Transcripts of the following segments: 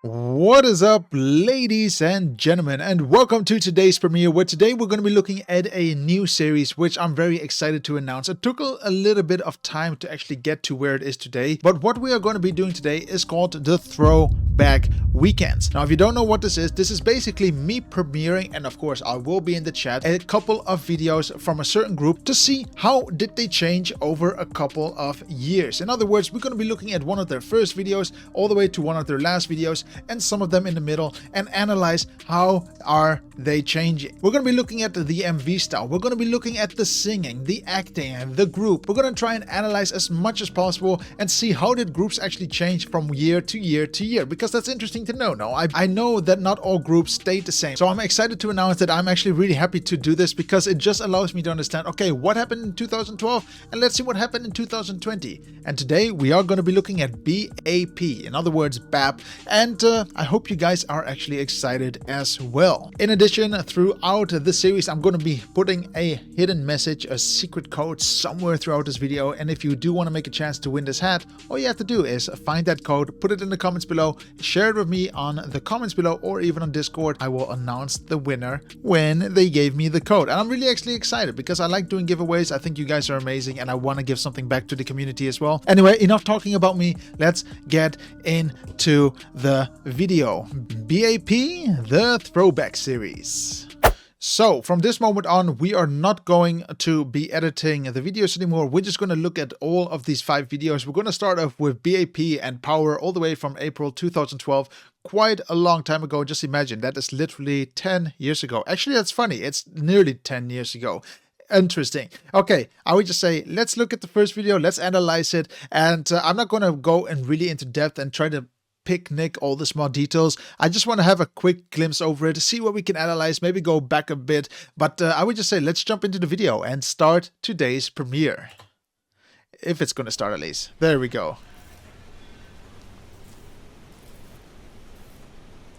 What is up, ladies and gentlemen, and welcome to today's premiere, where today we're going to be looking at a new series which I'm very excited to announce. It took a little bit of time to actually get to where it is today, but what we are going to be doing today is called the Throwback Weekends. Now, if you don't know what this is basically me premiering, and of course I will be in the chat, a couple of videos from a certain group to see how did they change over a couple of years. In other words, we're going to be looking at one of their first videos all the way to one of their last videos, and some of them in the middle, and analyze how are they changing. We're going to be looking at the MV style, we're going to be looking at the singing, the acting, and the group. We're going to try and analyze as much as possible and see how did groups actually change from year to year to year, because that's interesting to know. No, I know that not all groups stayed the same, so I'm excited to announce that I'm actually really happy to do this, because it just allows me to understand, okay, what happened in 2012, and let's see what happened in 2020. And today we are going to be looking at B.A.P, in other words B.A.P, and I hope you guys are actually excited as well. In addition, throughout the series, I'm going to be putting a hidden message, a secret code somewhere throughout this video. And if you do want to make a chance to win this hat, all you have to do is find that code, put it in the comments below, share it with me on the comments below, or even on Discord. I will announce the winner when they gave me the code. And I'm really actually excited because I like doing giveaways. I think you guys are amazing and I want to give something back to the community as well. Anyway, enough talking about me. Let's get into the video. B.A.P, the Throwback series. So from this moment on, we are not going to be editing the videos anymore. We're just going to look at all of these 5 videos. We're going to start off with B.A.P and Power all the way from April 2012. Quite a long time ago. Just imagine, that is literally 10 years ago. Actually, that's funny. It's nearly 10 years ago. Interesting. Okay, I would just say, let's look at the first video. Let's analyze it. And I'm not going to go in really into depth and try to picnic all the small details. I just want to have a quick glimpse over it, see what we can analyze, maybe go back a bit. But I would just say, let's jump into the video and start today's premiere. If it's going to start at least. There we go.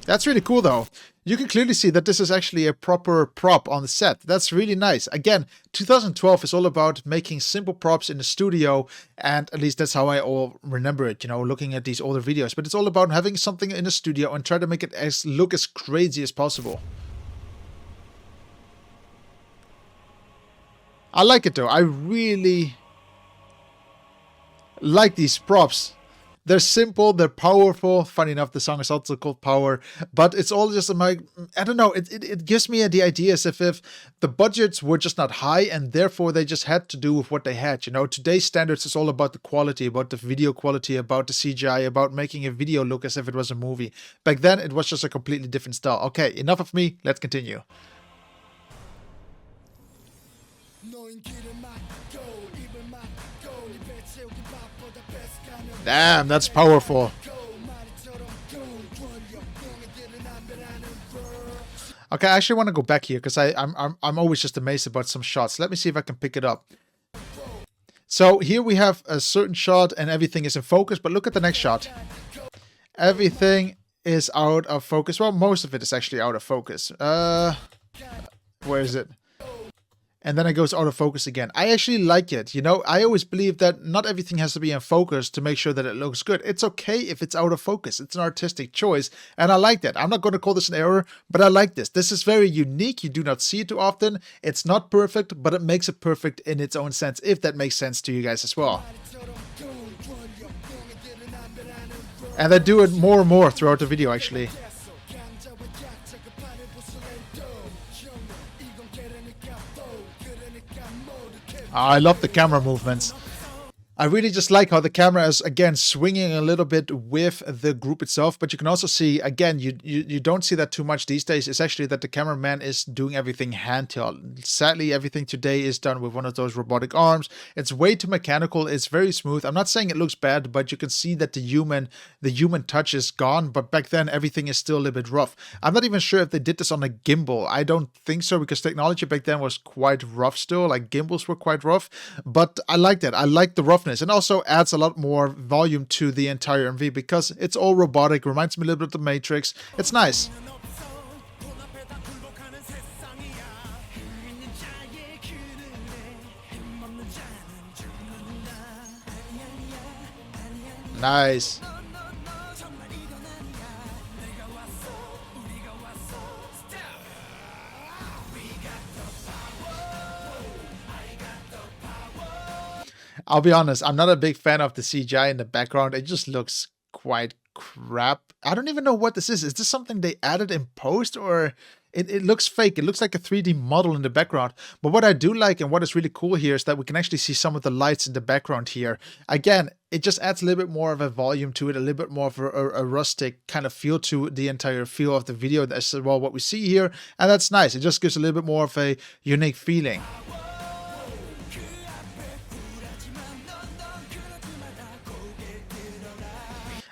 That's really cool though. You can clearly see that this is actually a proper prop on the set. That's really nice. Again, 2012 is all about making simple props in the studio, and at least that's how I all remember it, you know, looking at these older videos. But it's all about having something in the studio and try to make it look as crazy as possible. I like it though. I really like these props. They're simple, they're powerful. Funny enough, the song is also called Power, but it's all just I don't know, it gives me the idea as if the budgets were just not high and therefore they just had to do with what they had. You know, today's standards is all about the quality, about the video quality, about the CGI, about making a video look as if it was a movie. Back then, it was just a completely different style. Okay, enough of me, let's continue. Damn, that's powerful. Okay, I actually want to go back here because I'm always just amazed about some shots. Let me see if I can pick it up. So here we have a certain shot and everything is in focus, but look at the next shot. Everything is out of focus. Well, most of it is actually out of focus. Where is it? And then it goes out of focus again. I actually like it. You know, I always believe that not everything has to be in focus to make sure that it looks good. It's okay if it's out of focus. It's an artistic choice. And I like that. I'm not going to call this an error, but I like this. This is very unique. You do not see it too often. It's not perfect, but it makes it perfect in its own sense, if that makes sense to you guys as well. And they do it more and more throughout the video, actually. I love the camera movements. I really just like how the camera is, again, swinging a little bit with the group itself. But you can also see, again, you don't see that too much these days. It's actually that the cameraman is doing everything handheld. Sadly, everything today is done with one of those robotic arms. It's way too mechanical. It's very smooth. I'm not saying it looks bad, but you can see that the human touch is gone. But back then, everything is still a little bit rough. I'm not even sure if they did this on a gimbal. I don't think so, because technology back then was quite rough still. Like, gimbals were quite rough. But I like that. I like the roughness. And also adds a lot more volume to the entire MV because it's all robotic. Reminds me a little bit of the Matrix. It's nice. Nice. I'll be honest, I'm not a big fan of the CGI in the background. It just looks quite crap. I don't even know what this is. Is this something they added in post, or it looks fake? It looks like a 3D model in the background. But what I do like and what is really cool here is that we can actually see some of the lights in the background here. Again, it just adds a little bit more of a volume to it, a little bit more of a rustic kind of feel to the entire feel of the video. That's well what we see here, and that's nice. It just gives a little bit more of a unique feeling.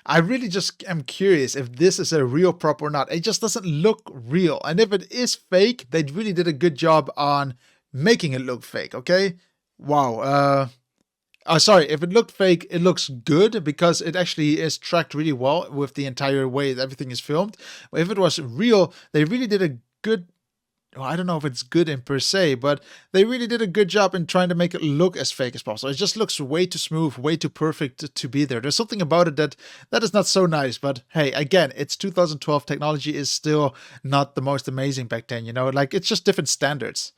I really just am curious if this is a real prop or not. It just doesn't look real. And if it is fake, they really did a good job on making it look fake, okay? Wow. Sorry, if it looked fake, it looks good because it actually is tracked really well with the entire way that everything is filmed. If it was real, they really did a good... Well, I don't know if it's good in per se, but they really did a good job in trying to make it look as fake as possible. It just looks way too smooth, way too perfect to be there. There's something about it that is not so nice, but hey, again, it's 2012. Technology is still not the most amazing back then, you know? Like, it's just different standards.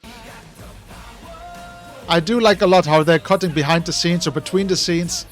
I do like a lot how they're cutting behind the scenes or between the scenes.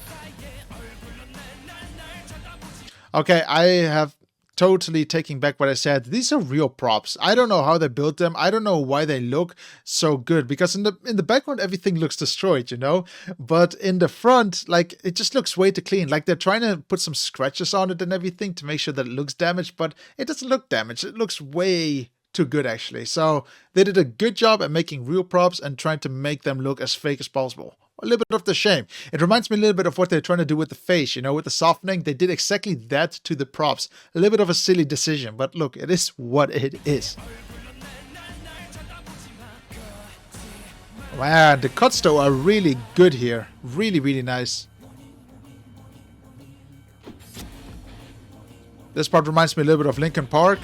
Okay, I have totally taking back what I said. These are real props. I don't know how they built them. I don't know why they look so good, because in the background everything looks destroyed, you know, but in the front, like, it just looks way too clean. Like, they're trying to put some scratches on it and everything to make sure that it looks damaged, but it doesn't look damaged. It looks way too good, actually. So they did a good job at making real props and trying to make them look as fake as possible. A little bit of the shame. It reminds me a little bit of what they're trying to do with the face, you know, with the softening. They did exactly that to the props. A little bit of a silly decision, but look, it is what it is. Man, the cuts though are really good here. Really, really nice. This part reminds me a little bit of Linkin Park.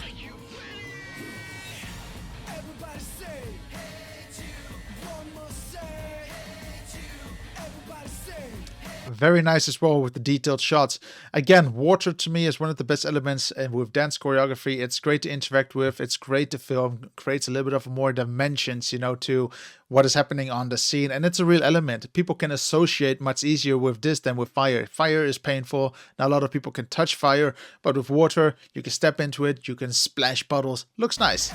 Very nice as well with the detailed shots. Again, water to me is one of the best elements, and with dance choreography, it's great to interact with. It's great to film. Creates a little bit of more dimensions, you know, to what is happening on the scene, and it's a real element. People can associate much easier with this than with fire. Fire is painful. Not a lot of people can touch fire, but with water, you can step into it. You can splash puddles. Looks nice.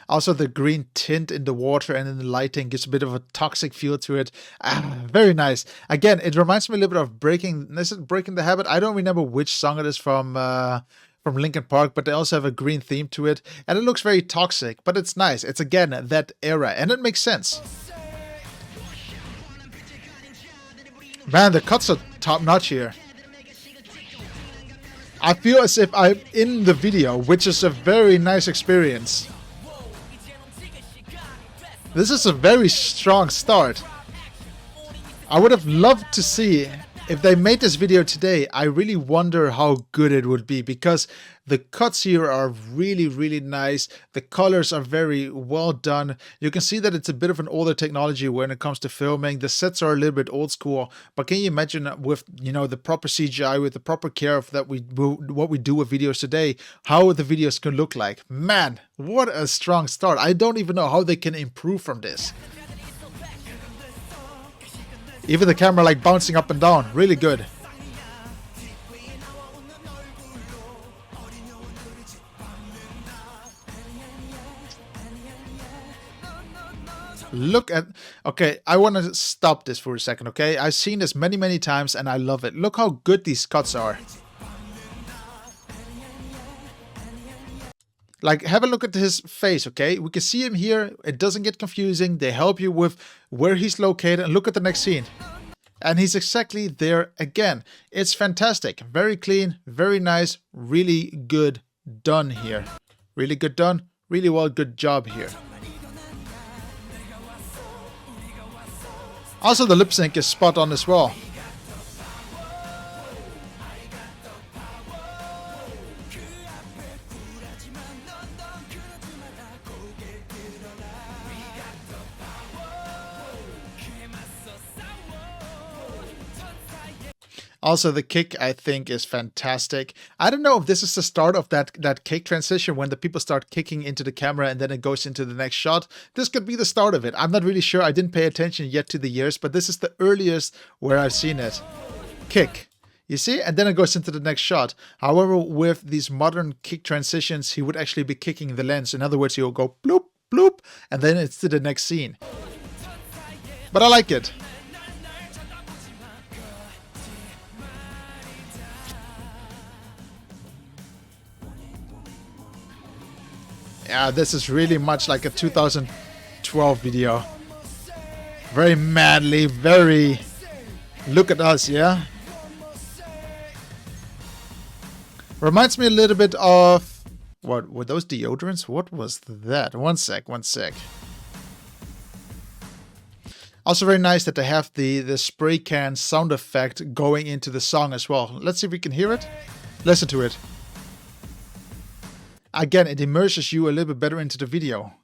Also, the green tint in the water and in the lighting gives a bit of a toxic feel to it. Very nice. Again, it reminds me a little bit of Breaking the Habit? I don't remember which song it is from Linkin Park, but they also have a green theme to it. And it looks very toxic, but it's nice. It's, again, that era, and it makes sense. Man, the cuts are top-notch here. I feel as if I'm in the video, which is a very nice experience. This is a very strong start. I would have loved to see if they made this video today. I really wonder how good it would be, because the cuts here are really, really nice. The colors are very well done. You can see that it's a bit of an older technology when it comes to filming. The sets are a little bit old school, but can you imagine with, you know, the proper CGI, with the proper care of that what we do with videos today, how the videos can look like? Man, what a strong start. I don't even know how they can improve from this. Even the camera like bouncing up and down, really good. Look at, okay, I want to stop this for a second, okay? I've seen this many, many times and I love it. Look how good these cuts are. Like, have a look at his face, okay? We can see him here. It doesn't get confusing. They help you with where he's located. And look at the next scene. And he's exactly there again. It's fantastic. Very clean, very nice, really good done here. Really good done. Really well, good job here. Also, the lip sync is spot on as well. Also, the kick, I think, is fantastic. I don't know if this is the start of that kick transition when the people start kicking into the camera and then it goes into the next shot. This could be the start of it. I'm not really sure. I didn't pay attention yet to the years, but this is the earliest where I've seen it. Kick. You see? And then it goes into the next shot. However, with these modern kick transitions, he would actually be kicking the lens. In other words, he will go bloop, bloop, and then it's to the next scene. But I like it. Yeah, this is really much like a 2012 video. Very manly, very... Look at us, yeah? Reminds me a little bit of... What were those deodorants? What was that? One sec. Also very nice that they have the spray can sound effect going into the song as well. Let's see if we can hear it. Listen to it. Again, it immerses you a little bit better into the video.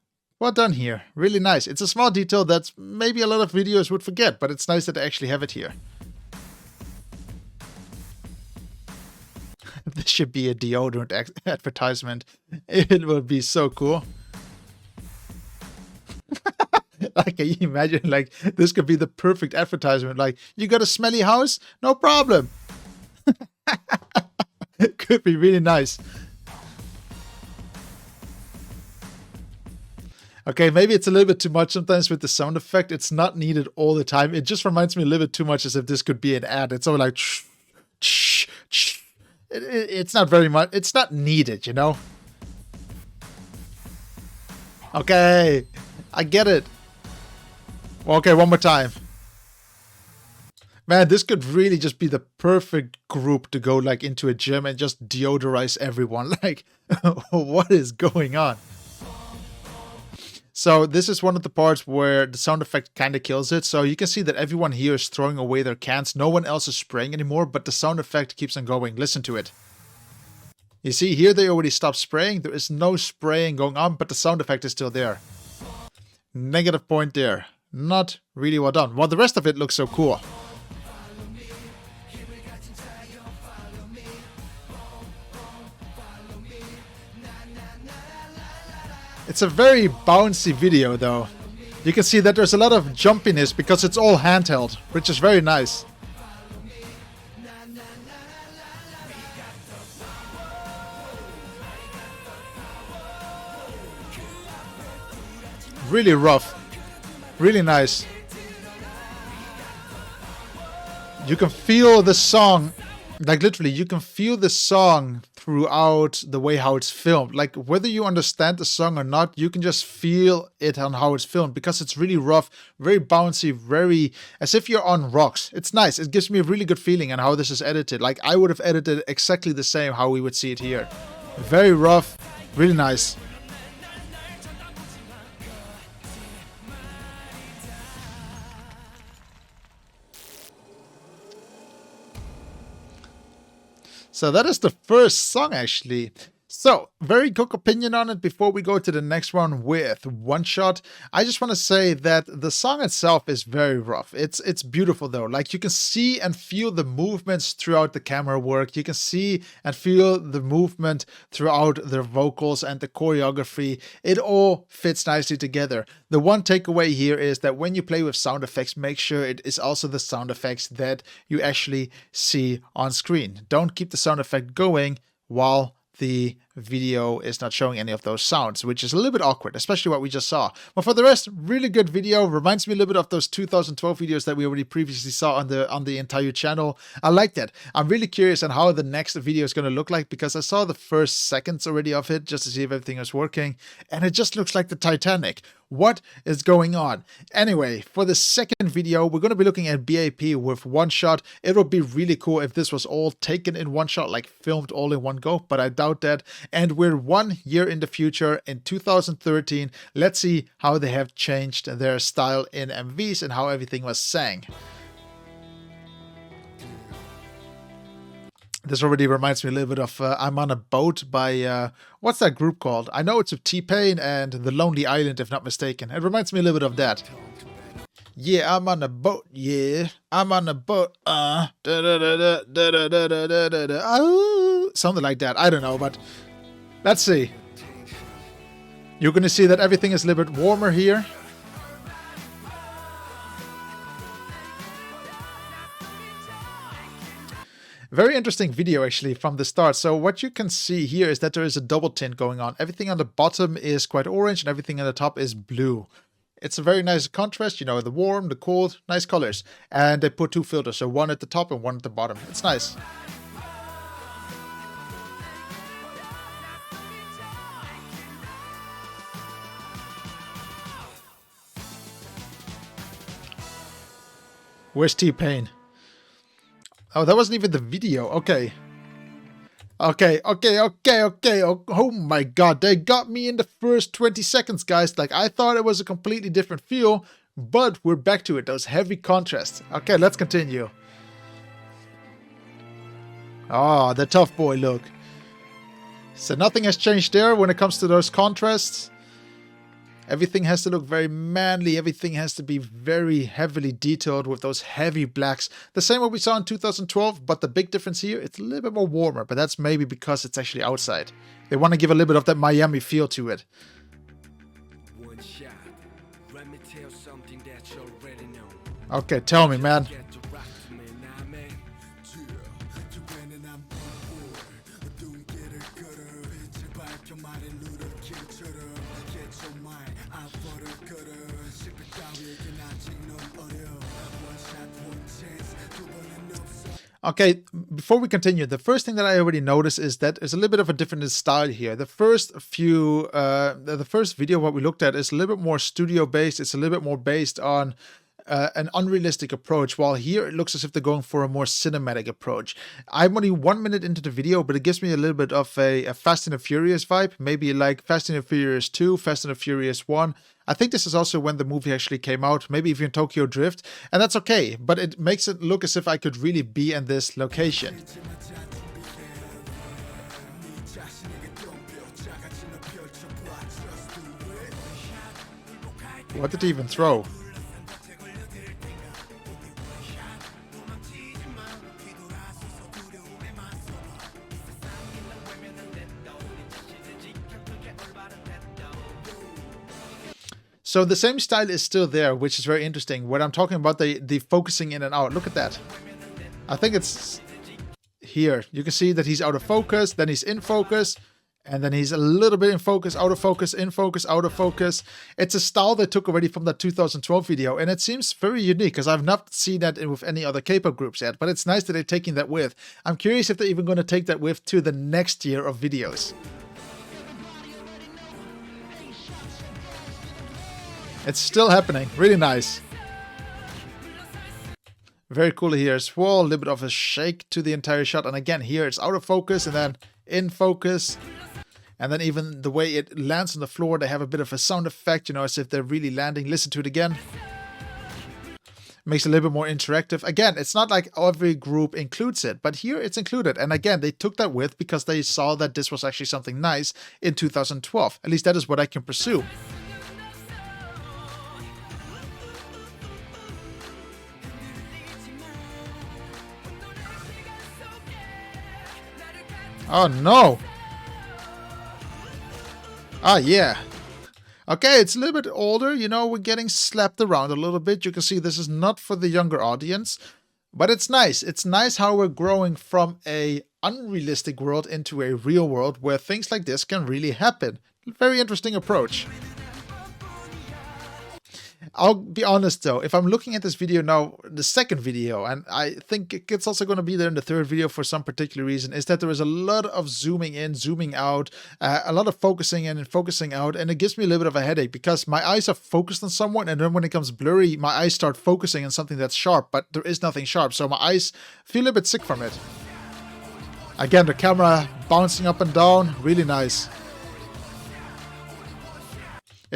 Well done here. Really nice. It's a small detail that maybe a lot of videos would forget, but it's nice that they actually have it here. This should be a deodorant advertisement. It will be so cool. Like, can you imagine, like, this could be the perfect advertisement. Like, you got a smelly house? No problem. Could be really nice. Okay, maybe it's a little bit too much sometimes with the sound effect. It's not needed all the time. It just reminds me a little bit too much as if this could be an ad. It's all like... It's not very much. It's not needed, you know? Okay, I get it. Okay, one more time. Man, this could really just be the perfect group to go like into a gym and just deodorize everyone. Like, what is going on? So this is one of the parts where the sound effect kind of kills it. So you can see that everyone here is throwing away their cans. No one else is spraying anymore, but the sound effect keeps on going. Listen to it. You see, here they already stopped spraying. There is no spraying going on, but the sound effect is still there. Negative point there. Not really well done. Well, the rest of it looks so cool. It's a very bouncy video though. You can see that there's a lot of jumpiness because it's all handheld, which is very nice. Really rough. Really nice. You can feel the song, like literally, you can feel the song throughout the way how it's filmed. Like whether you understand the song or not, you can just feel it on how it's filmed because it's really rough, very bouncy, very as if you're on rocks. It's nice. It gives me a really good feeling on how this is edited. Like I would have edited exactly the same how we would see it here. Very rough, really nice. So that is the first song, actually. So, very quick opinion on it before we go to the next one with One Shot. I just want to say that the song itself is very rough. It's beautiful though. Like you can see and feel the movements throughout the camera work. You can see and feel the movement throughout the vocals and the choreography. It all fits nicely together. The one takeaway here is that when you play with sound effects, make sure it is also the sound effects that you actually see on screen. Don't keep the sound effect going while the video is not showing any of those sounds, which is a little bit awkward, especially what we just saw. But for the rest, really good video. Reminds me a little bit of those 2012 videos that we already previously saw on the entire channel. I like that. I'm really curious on how the next video is going to look like because I saw the first seconds already of it just to see if everything is working, and it just looks like the Titanic. What is going on? Anyway, for the second video, we're going to be looking at B.A.P with One Shot. It would be really cool if this was all taken in one shot, like filmed all in one go, but I doubt that. And we're 1 year in the future, in 2013. Let's see how they have changed their style in MVs and how everything was sang. This already reminds me a little bit of I'm on a Boat by, what's that group called? I know it's with T-Pain and The Lonely Island, if not mistaken. It reminds me a little bit of that. Yeah, I'm on a boat. Yeah, I'm on a boat. Something like that. I don't know, but let's see. You're gonna see that everything is a little bit warmer here. Very interesting video actually from the start. So what you can see here is that there is a double tint going on. Everything on the bottom is quite orange and everything on the top is blue. It's a very nice contrast, you know, the warm, the cold, nice colors. And they put two filters, so one at the top and one at the bottom. It's nice. Where's T-Pain? Oh, that wasn't even the video. Okay. Okay. Oh my god, they got me in the first 20 seconds, guys. Like, I thought it was a completely different feel, but we're back to it. Those heavy contrasts. Okay, let's continue. Oh, the tough boy look. So nothing has changed there when it comes to those contrasts. Everything has to look very manly. Everything has to be very heavily detailed with those heavy blacks. The same what we saw in 2012, but the big difference here, it's a little bit more warmer, but that's maybe because it's actually outside. They want to give a little bit of that Miami feel to it. Okay, tell me, man. Okay, before we continue, the first thing that I already noticed is that there's a little bit of a different style here. The first video what we looked at is a little bit more studio based. It's a little bit more based on an unrealistic approach, while here it looks as if they're going for a more cinematic approach. I'm only 1 minute into the video, but it gives me a little bit of a Fast and the Furious vibe, maybe like Fast and the Furious 2, Fast and the Furious 1. I think this is also when the movie actually came out, maybe even Tokyo Drift, and that's okay, but it makes it look as if I could really be in this location. What did he even throw? So the same style is still there, which is very interesting. When I'm talking about the focusing in and out, look at that. I think it's here. You can see that he's out of focus, then he's in focus, and then he's a little bit in focus, out of focus, in focus, out of focus. It's a style they took already from that 2012 video, and it seems very unique because I've not seen that with any other K-pop groups yet, but it's nice that they're taking that with. I'm curious if they're even going to take that with to the next year of videos. It's still happening. Really nice. Very cool here as well. A little bit of a shake to the entire shot. And again, here it's out of focus and then in focus. And then even the way it lands on the floor, they have a bit of a sound effect, you know, as if they're really landing. Listen to it again. Makes it a little bit more interactive. Again, it's not like every group includes it, but here it's included. And again, they took that with because they saw that this was actually something nice in 2012. At least that is what I can presume. Oh no! Ah, yeah. Okay, it's a little bit older, you know, we're getting slapped around a little bit. You can see this is not for the younger audience, but it's nice. It's nice how we're growing from a unrealistic world into a real world where things like this can really happen. Very interesting approach. I'll be honest though, if I'm looking at this video now, the second video, and I think it's also going to be there in the third video for some particular reason, is that there is a lot of zooming in, zooming out, a lot of focusing in and focusing out, and it gives me a little bit of a headache because my eyes are focused on someone, and then when it comes blurry, my eyes start focusing on something that's sharp, but there is nothing sharp, so my eyes feel a little bit sick from it. Again, the camera bouncing up and down, really nice.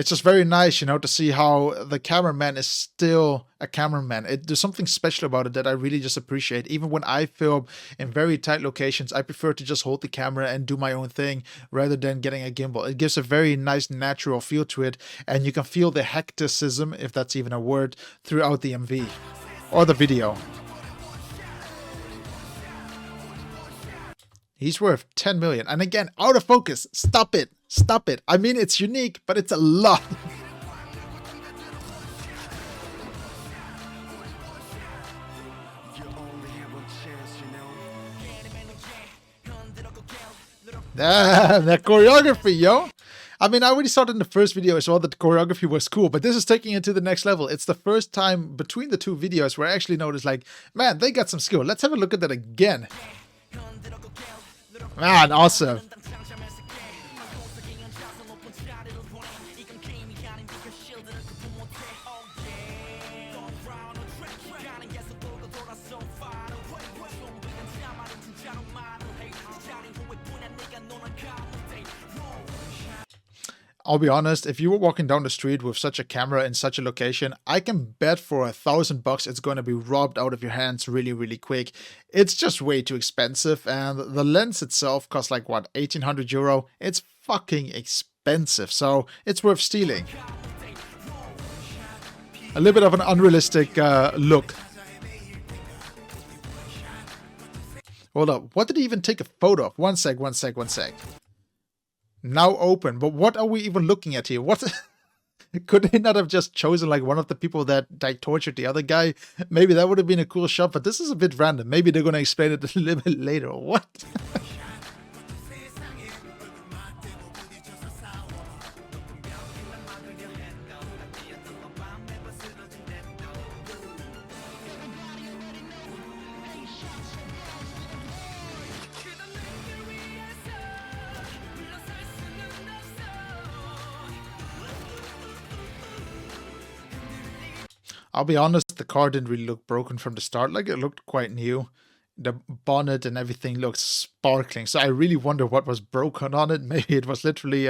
It's just very nice, you know, to see how the cameraman is still a cameraman. There's something special about it that I really just appreciate. Even when I film in very tight locations, I prefer to just hold the camera and do my own thing rather than getting a gimbal. It gives a very nice natural feel to it, and you can feel the hecticism, if that's even a word, throughout the MV or the video. He's worth 10 million. And again, out of focus. Stop it. Stop it. I mean, it's unique, but it's a lot. Damn, that choreography, yo. I mean, I already saw it in the first video as well that the choreography was cool, but this is taking it to the next level. It's the first time between the two videos where I actually noticed, like, man, they got some skill. Let's have a look at that again. Man, awesome. I'll be honest, if you were walking down the street with such a camera in such a location, I can bet for $1,000 it's going to be robbed out of your hands really, really quick. It's just way too expensive, and the lens itself costs like, what, 1,800 euro? It's fucking expensive, so it's worth stealing. A little bit of an unrealistic look. Hold up, what did he even take a photo of? One sec. Now open, but what are we even looking at here? What? Could they not have just chosen like one of the people that like tortured the other guy? Maybe that would have been a cool shot, but this is a bit random. Maybe they're going to explain it a little bit later. What? I'll be honest, the car didn't really look broken from the start. Like, it looked quite new. The bonnet and everything looks sparkling. So I really wonder what was broken on it. Maybe it was literally,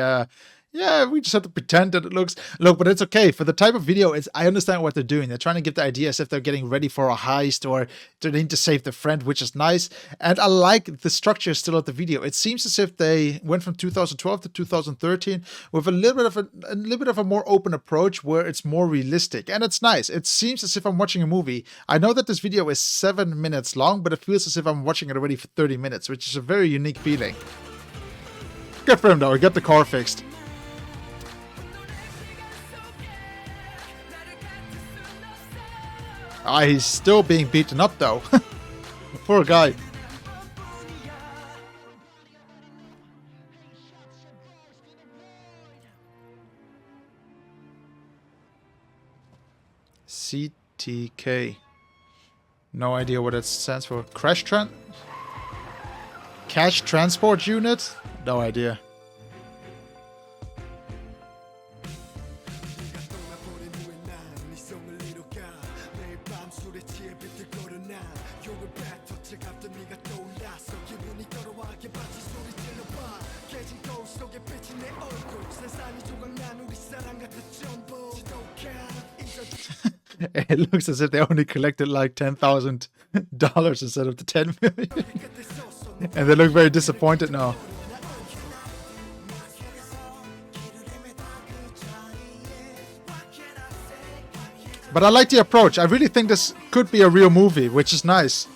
yeah, we just have to pretend that it looks... Look, but it's okay. For the type of video, I understand what they're doing. They're trying to give the idea as if they're getting ready for a heist or they need to save their friend, which is nice. And I like the structure still of the video. It seems as if they went from 2012 to 2013 with a little bit of a more open approach where it's more realistic. And it's nice. It seems as if I'm watching a movie. I know that this video is 7 minutes long, but it feels as if I'm watching it already for 30 minutes, which is a very unique feeling. Good for him, though. He got the car fixed. Ah, he's still being beaten up, though. Poor guy. CTK. No idea what it stands for. Cash Transport Unit? No idea. It looks as if they only collected like $10,000 instead of the 10 million. And they look very disappointed now. But I like the approach. I really think this could be a real movie, which is nice.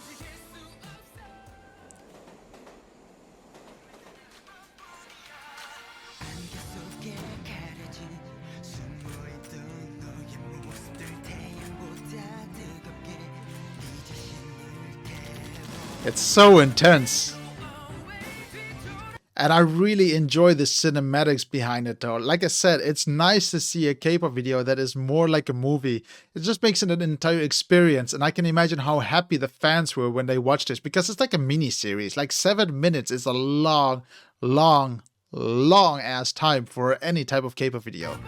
It's so intense. And I really enjoy the cinematics behind it, though. Like I said, it's nice to see a K-pop video that is more like a movie. It just makes it an entire experience. And I can imagine how happy the fans were when they watched this, because it's like a mini-series. Like 7 minutes is a long ass time for any type of K-pop video.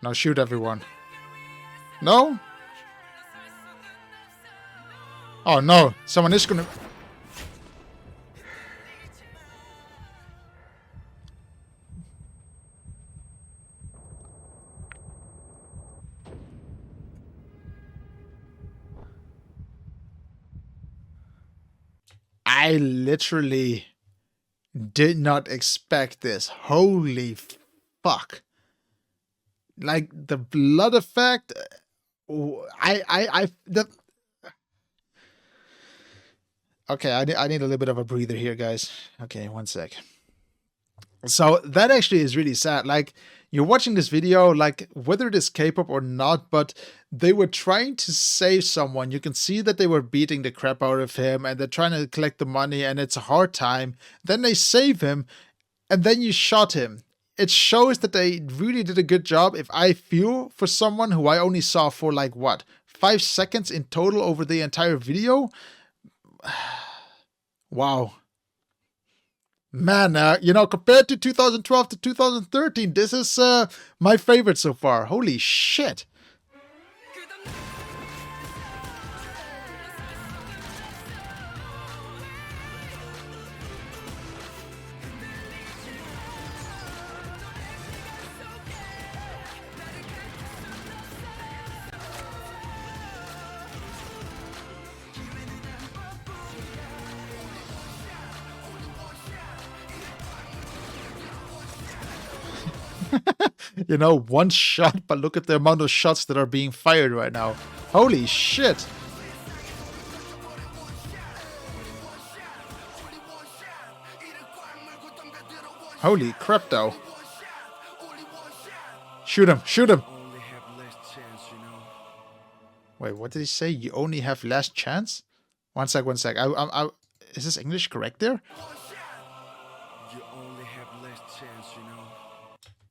Now shoot everyone. No? Oh no, someone is gonna... I literally did not expect this. Holy fuck. Like, the blood effect... Okay, I need a little bit of a breather here, guys. Okay, one sec. So that actually is really sad. Like, you're watching this video, like, whether it is K-pop or not, but they were trying to save someone. You can see that they were beating the crap out of him, and they're trying to collect the money, and it's a hard time. Then they save him, and then you shot him. It shows that they really did a good job. If I feel for someone who I only saw for, like, what, 5 seconds in total over the entire video? Wow. Man, you know, compared to 2012 to 2013, this is my favorite so far. Holy shit. You know, one shot, but look at the amount of shots that are being fired right now. Holy shit. Holy crap, though. Shoot him, shoot him. Wait, what did he say? You only have last chance? One sec, one sec. Is this English correct there? You only have last chance, you know.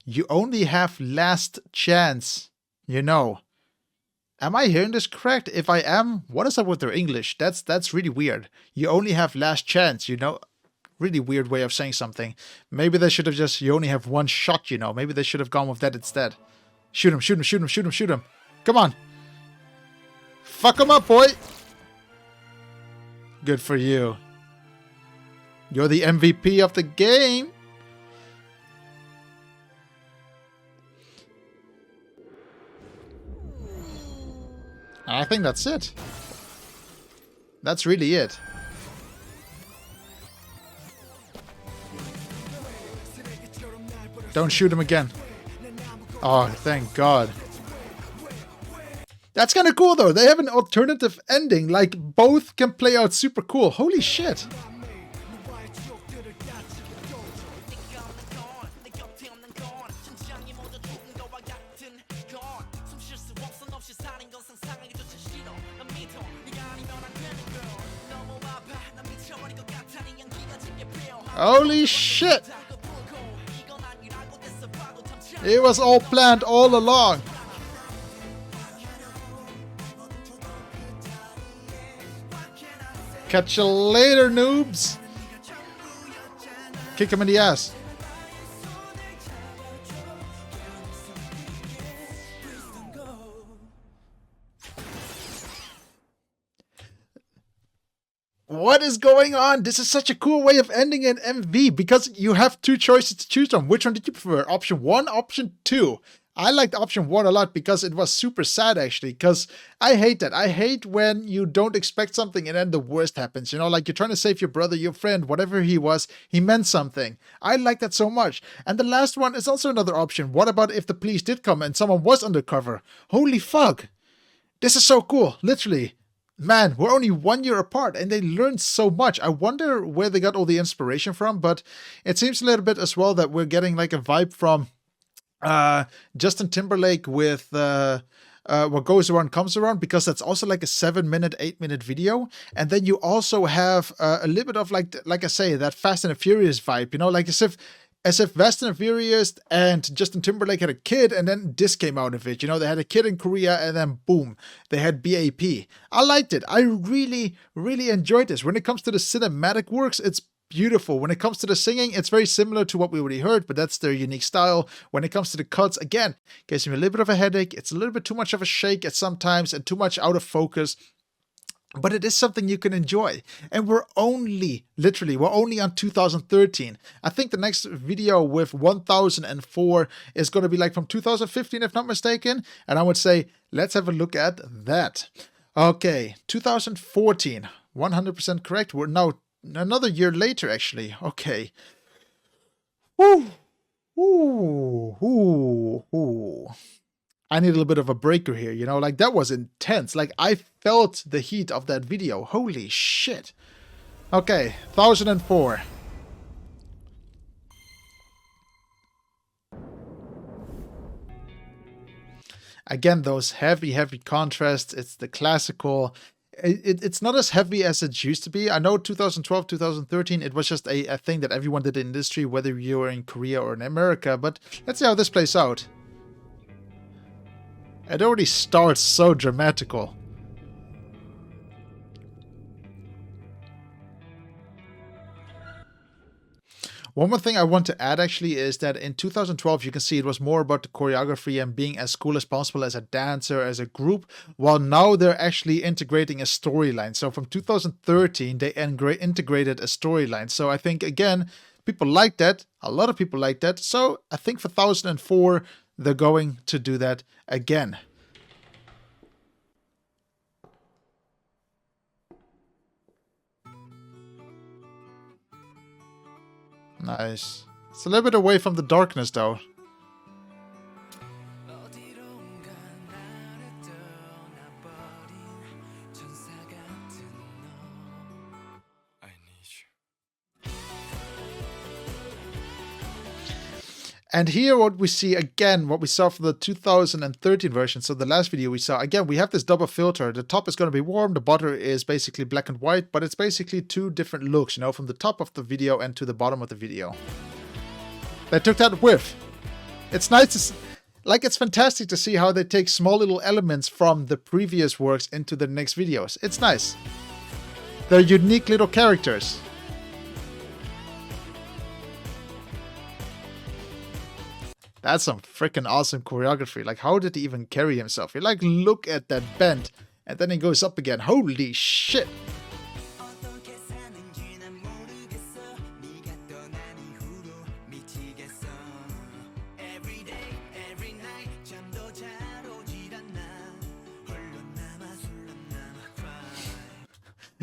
You only have last chance, you know. Am I hearing this correct? If I am, what is up with their English? That's really weird. You only have last chance, you know. Really weird way of saying something. Maybe they should have just, you only have one shot, you know. Maybe they should have gone with that instead. Shoot him, shoot him, shoot him, shoot him, shoot him. Come on. Fuck him up, boy. Good for you. You're the MVP of the game. I think that's it. That's really it. Don't shoot him again. Oh, thank God. That's kind of cool, though. They have an alternative ending. Like, both can play out super cool. Holy shit. Holy shit! It was all planned all along. Catch you later, noobs. Kick him in the ass. What is going on? This is such a cool way of ending an MV because you have two choices to choose from. Which one did you prefer? Option 1, option 2. I liked option 1 a lot because it was super sad, actually, because I hate that. I hate when you don't expect something and then the worst happens. You know, like you're trying to save your brother, your friend, whatever he was, he meant something. I like that so much. And the last one is also another option. What about if the police did come and someone was undercover? Holy fuck. This is so cool, literally. Man, we're only 1 year apart and they learned so much. I wonder where they got all the inspiration from, but it seems a little bit as well that we're getting like a vibe from Justin Timberlake with What Goes Around Comes Around, because that's also like a 7-minute, 8-minute video. And then you also have a little bit of like I say, that Fast and the Furious vibe, you know, like as if Fast and Furious and Justin Timberlake had a kid and then this came out of it. You know, they had a kid in Korea and then boom, they had B.A.P. I liked it. I really, really enjoyed this. When it comes to the cinematic works, it's beautiful. When it comes to the singing, it's very similar to what we already heard, but that's their unique style. When it comes to the cuts, again, gives me a little bit of a headache. It's a little bit too much of a shake at sometimes and too much out of focus. but it is something you can enjoy. And we're only, literally, we're only on 2013. I think the next video with 1004 is going to be like from 2015, if not mistaken. And I would say, let's have a look at that. Okay, 2014, 100% correct. We're now another year later, actually. Okay. Woo, woo, woo, woo. I need a little bit of a breaker here, you know, like that was intense. Like I felt the heat of that video. Holy shit. Okay, 1004. Again, those heavy contrasts. It's the classical. It's not as heavy as it used to be. I know 2012, 2013, it was just a thing that everyone did in the industry, whether you were in Korea or in America. But let's see how this plays out. It already starts so dramatical. One more thing I want to add actually is that in 2012 you can see it was more about the choreography and being as cool as possible as a dancer, as a group, while now they're actually integrating a storyline. So from 2013 they integrated a storyline. So I think again, people like that, a lot of people like that. So I think for 1004 they're going to do that again. Nice. It's a little bit away from the darkness though. And here what we see again, what we saw for the 2013 version, so the last video we saw, again, we have this double filter. The top is going to be warm, the bottom is basically black and white, but it's basically two different looks, you know, from the top of the video and to the bottom of the video. They took that with. It's nice to see, like, it's fantastic to see how they take small little elements from the previous works into the next videos. It's nice. They're unique little characters. That's some freaking awesome choreography. Like, how did he even carry himself? You like, look at that bend, and then he goes up again. Holy shit!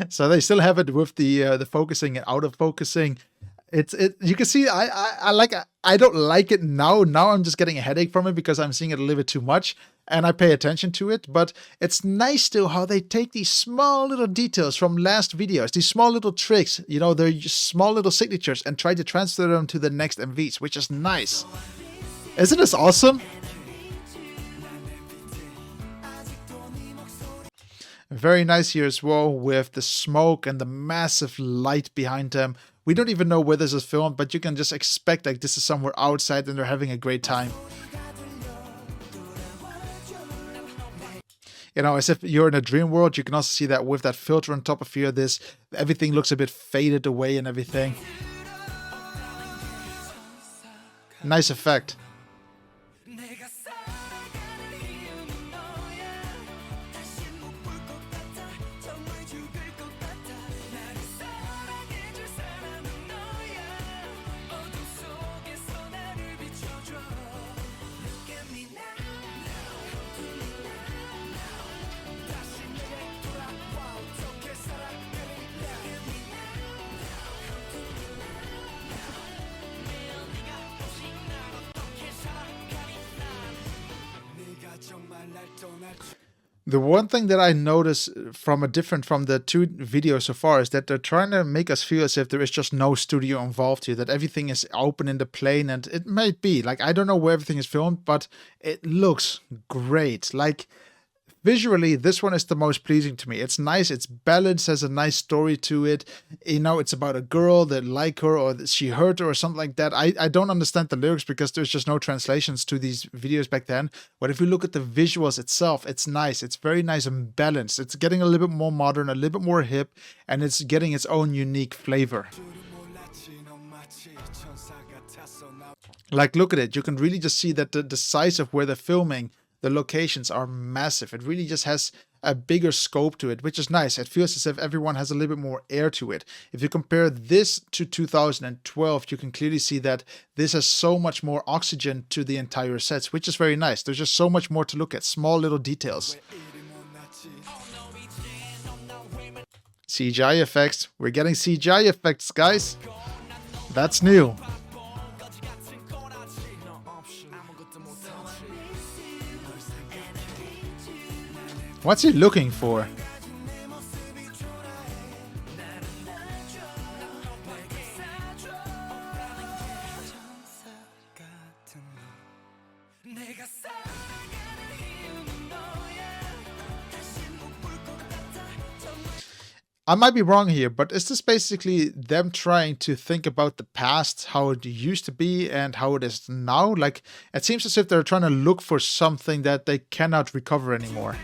So they still have it with the focusing and out of focusing. You can see I don't like it now. Now I'm just getting a headache from it because I'm seeing it a little bit too much and I pay attention to it. But it's nice still how they take these small little details from last videos, these small little tricks, you know, they're just small little signatures, and try to transfer them to the next MVs, which is nice. Isn't this awesome? Very nice here as well with the smoke and the massive light behind them. We don't even know where this is filmed, but you can just expect like this is somewhere outside and they're having a great time. You know, as if you're in a dream world. You can also see that with that filter on top of here, everything looks a bit faded away and everything. Nice effect. The one thing that I notice from the two videos so far is that they're trying to make us feel as if there is just no studio involved here, that everything is open in the plane, and it might be. Like, I don't know where everything is filmed, but it looks great. Like, visually, this one is the most pleasing to me. It's nice, it's balanced, has a nice story to it. You know, it's about a girl that like her or that she hurt her or something like that. I don't understand the lyrics because there's just no translations to these videos back then. But if you look at the visuals itself, it's nice. It's very nice and balanced. It's getting a little bit more modern, a little bit more hip, and it's getting its own unique flavor. Like, look at it. You can really just see that the size of where they're filming, the locations are massive. It really just has a bigger scope to it, which is nice. It feels as if everyone has a little bit more air to it. If you compare this to 2012, you can clearly see that this has so much more oxygen to the entire sets, which is very nice. There's just so much more to look at, small little details. CGI effects. We're getting CGI effects, guys. That's new. What's he looking for? I might be wrong here, but is this basically them trying to think about the past, how it used to be and how it is now? Like, it seems as if they're trying to look for something that they cannot recover anymore.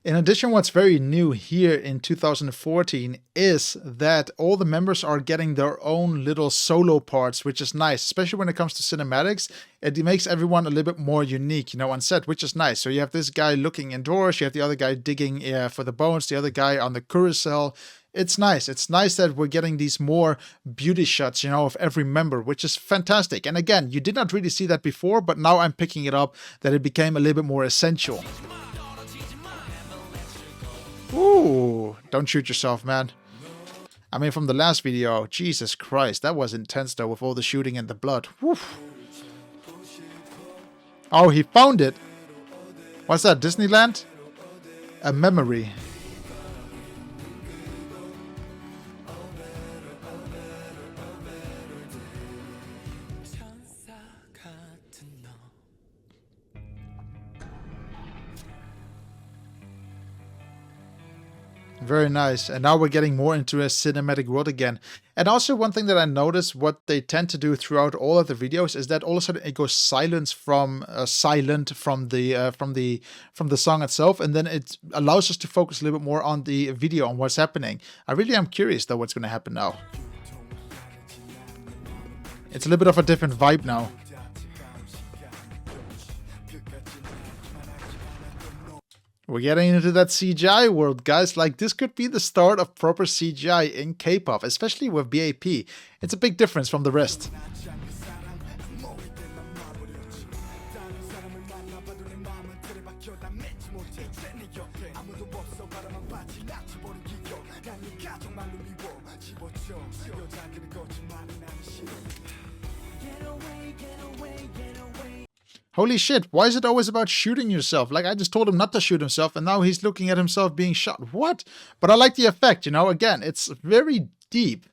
In addition, what's very new here in 2014 is that all the members are getting their own little solo parts, which is nice, especially when it comes to cinematics. It makes everyone a little bit more unique, on set, which is nice. So you have this guy looking indoors, you have the other guy digging for the bones, the other guy on the carousel. It's nice. It's nice that we're getting these more beauty shots, of every member, which is fantastic. And again, you did not really see that before, but now I'm picking it up that it became a little bit more essential. Ooh, don't shoot yourself, man. I mean, from the last video, Jesus Christ, that was intense though, with all the shooting and the blood. Woof. Oh, he found it. What's that, Disneyland? A memory. Very nice. And now we're getting more into a cinematic world again. And also one thing that I noticed, what they tend to do throughout all of the videos is that all of a sudden it goes silent from the song itself, and then it allows us to focus a little bit more on the video, on what's happening. I really am curious though what's going to happen now. It's a little bit of a different vibe now. We're getting into that CGI world, guys. Like, this could be the start of proper CGI in K-pop, especially with B.A.P. It's a big difference from the rest. Holy shit, why is it always about shooting yourself? Like, I just told him not to shoot himself, and now he's looking at himself being shot. What? But I like the effect, Again, it's very deep.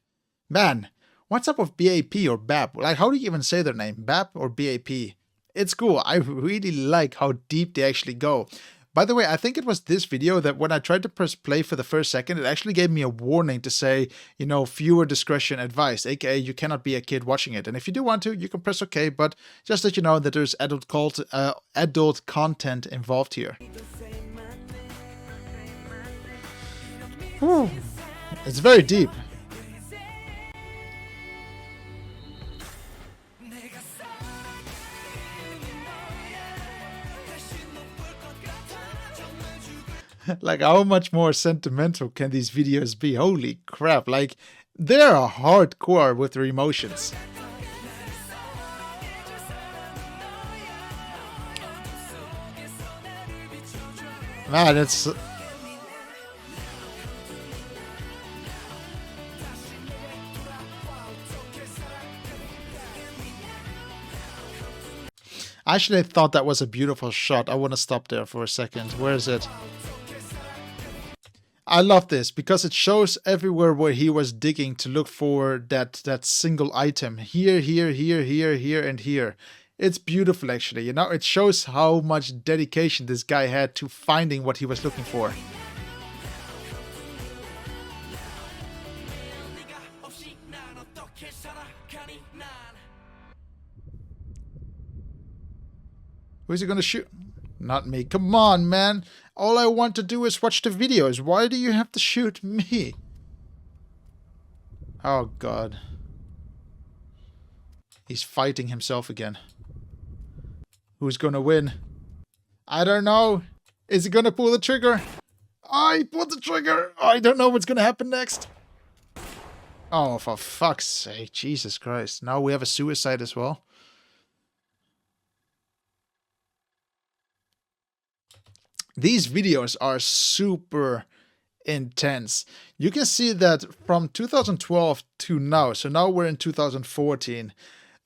Man, what's up with B.A.P. or B.A.P? Like, how do you even say their name? B.A.P or B.A.P? It's cool. I really like how deep they actually go. By the way, I think it was this video that when I tried to press play for the first second, it actually gave me a warning to say, viewer discretion advised, aka you cannot be a kid watching it. And if you do want to, you can press OK, but just that you know that there's adult content involved here. Whew. It's very deep. Like, how much more sentimental can these videos be? Holy crap, like, they're hardcore with their emotions. Man, it's... Actually, I thought that was a beautiful shot. I want to stop there for a second. Where is it? I love this because it shows everywhere where he was digging to look for that single item. Here, here, here, here, here, and here. It's beautiful, actually. It shows how much dedication this guy had to finding what he was looking for. Who's he gonna shoot? Not me. Come on, man. All I want to do is watch the videos. Why do you have to shoot me? Oh, God. He's fighting himself again. Who's gonna win? I don't know. Is he gonna pull the trigger? Oh, he pulled the trigger. Oh, I don't know what's gonna happen next. Oh, for fuck's sake. Jesus Christ. Now we have a suicide as well. These videos are super intense. You can see that from 2012 to now, so now we're in 2014,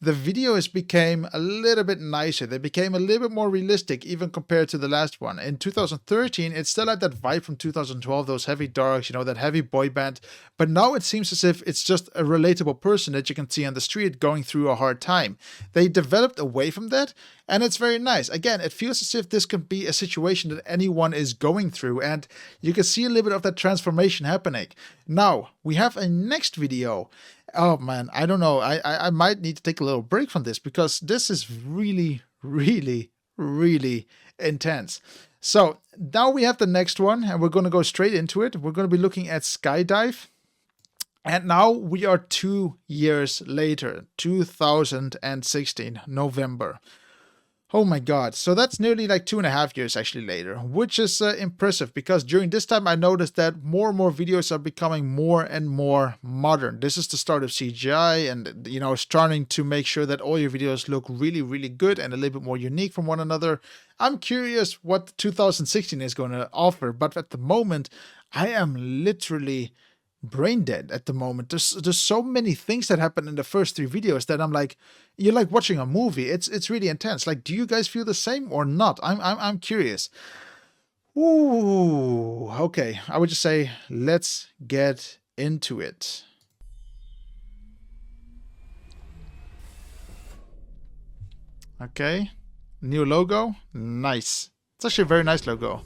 the videos became a little bit nicer. They became a little bit more realistic even compared to the last one. In 2013, it still had that vibe from 2012, those heavy darks, you know, that heavy boy band. But now it seems as if it's just a relatable person that you can see on the street going through a hard time. They developed away from that, and it's very nice. Again, it feels as if this can be a situation that anyone is going through, and you can see a little bit of that transformation happening. Now, we have a next video. Oh man, I don't know. I might need to take a little break from this because this is really, really, really intense. So now we have the next one and we're going to go straight into it. We're going to be looking at Skydive. And now we are 2 years later, 2016, November. Oh my God. So that's nearly like 2.5 years actually later, which is impressive because during this time I noticed that more and more videos are becoming more and more modern. This is the start of CGI and, you know, starting to make sure that all your videos look really, really good and a little bit more unique from one another. I'm curious what 2016 is going to offer, but at the moment I am literally brain dead at the moment. There's so many things that happen in the first 3 videos that I'm like, you're like watching a movie. It's really intense. Like, do you guys feel the same or not? I'm curious. Ooh, okay. I would just say let's get into it. Okay, new logo, nice. It's actually a very nice logo.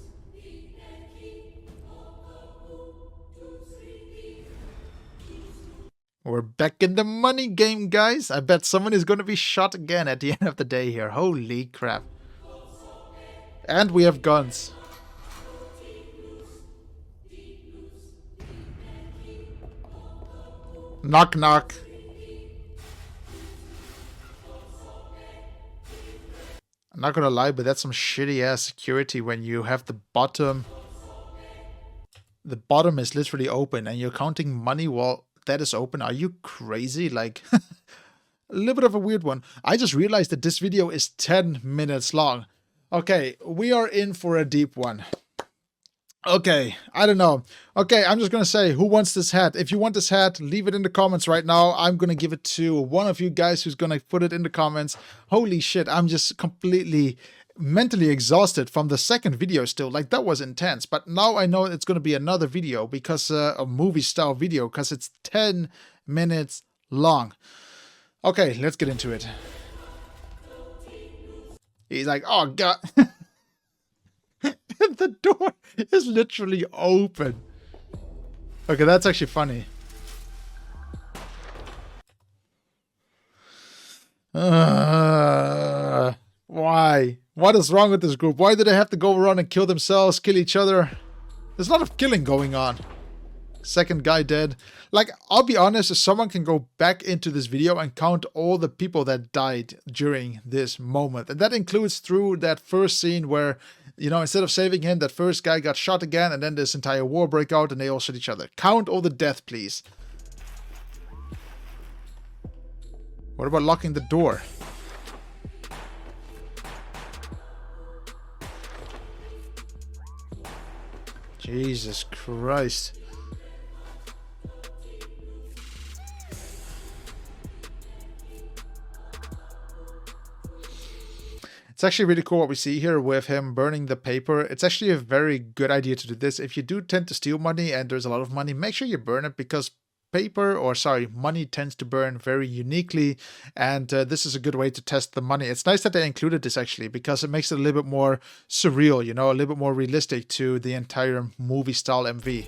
We're back in the money game, guys. I bet someone is going to be shot again at the end of the day here. Holy crap. And we have guns. Knock, knock. I'm not going to lie, but that's some shitty ass security when you have the bottom. The bottom is literally open and you're counting money while that is open. Are you crazy? Like, a little bit of a weird one. I just realized that this video is 10 minutes long. Okay, we are in for a deep one. Okay, I don't know. Okay, I'm just gonna say, who wants this hat? If you want this hat, leave it in the comments right now. I'm gonna give it to one of you guys who's gonna put it in the comments. Holy shit, I'm just completely mentally exhausted from the second video still. Like, that was intense, but now I know it's going to be another video because a movie style video because it's 10 minutes long. Okay, let's get into it. He's like, oh God. The door is literally open. Okay, that's actually funny. Why? What is wrong with this group? Why do they have to go around and kill themselves, kill each other? There's a lot of killing going on. Second guy dead. Like, I'll be honest, if someone can go back into this video and count all the people that died during this moment. And that includes through that first scene where, you know, instead of saving him, that first guy got shot again and then this entire war broke out and they all shot each other. Count all the death, please. What about locking the door? Jesus Christ. It's actually really cool what we see here with him burning the paper. It's actually a very good idea to do this. If you do tend to steal money and there's a lot of money, make sure you burn it because money tends to burn very uniquely, and this is a good way to test the money. It's nice that they included this actually because it makes it a little bit more surreal, you know, a little bit more realistic to the entire movie style MV.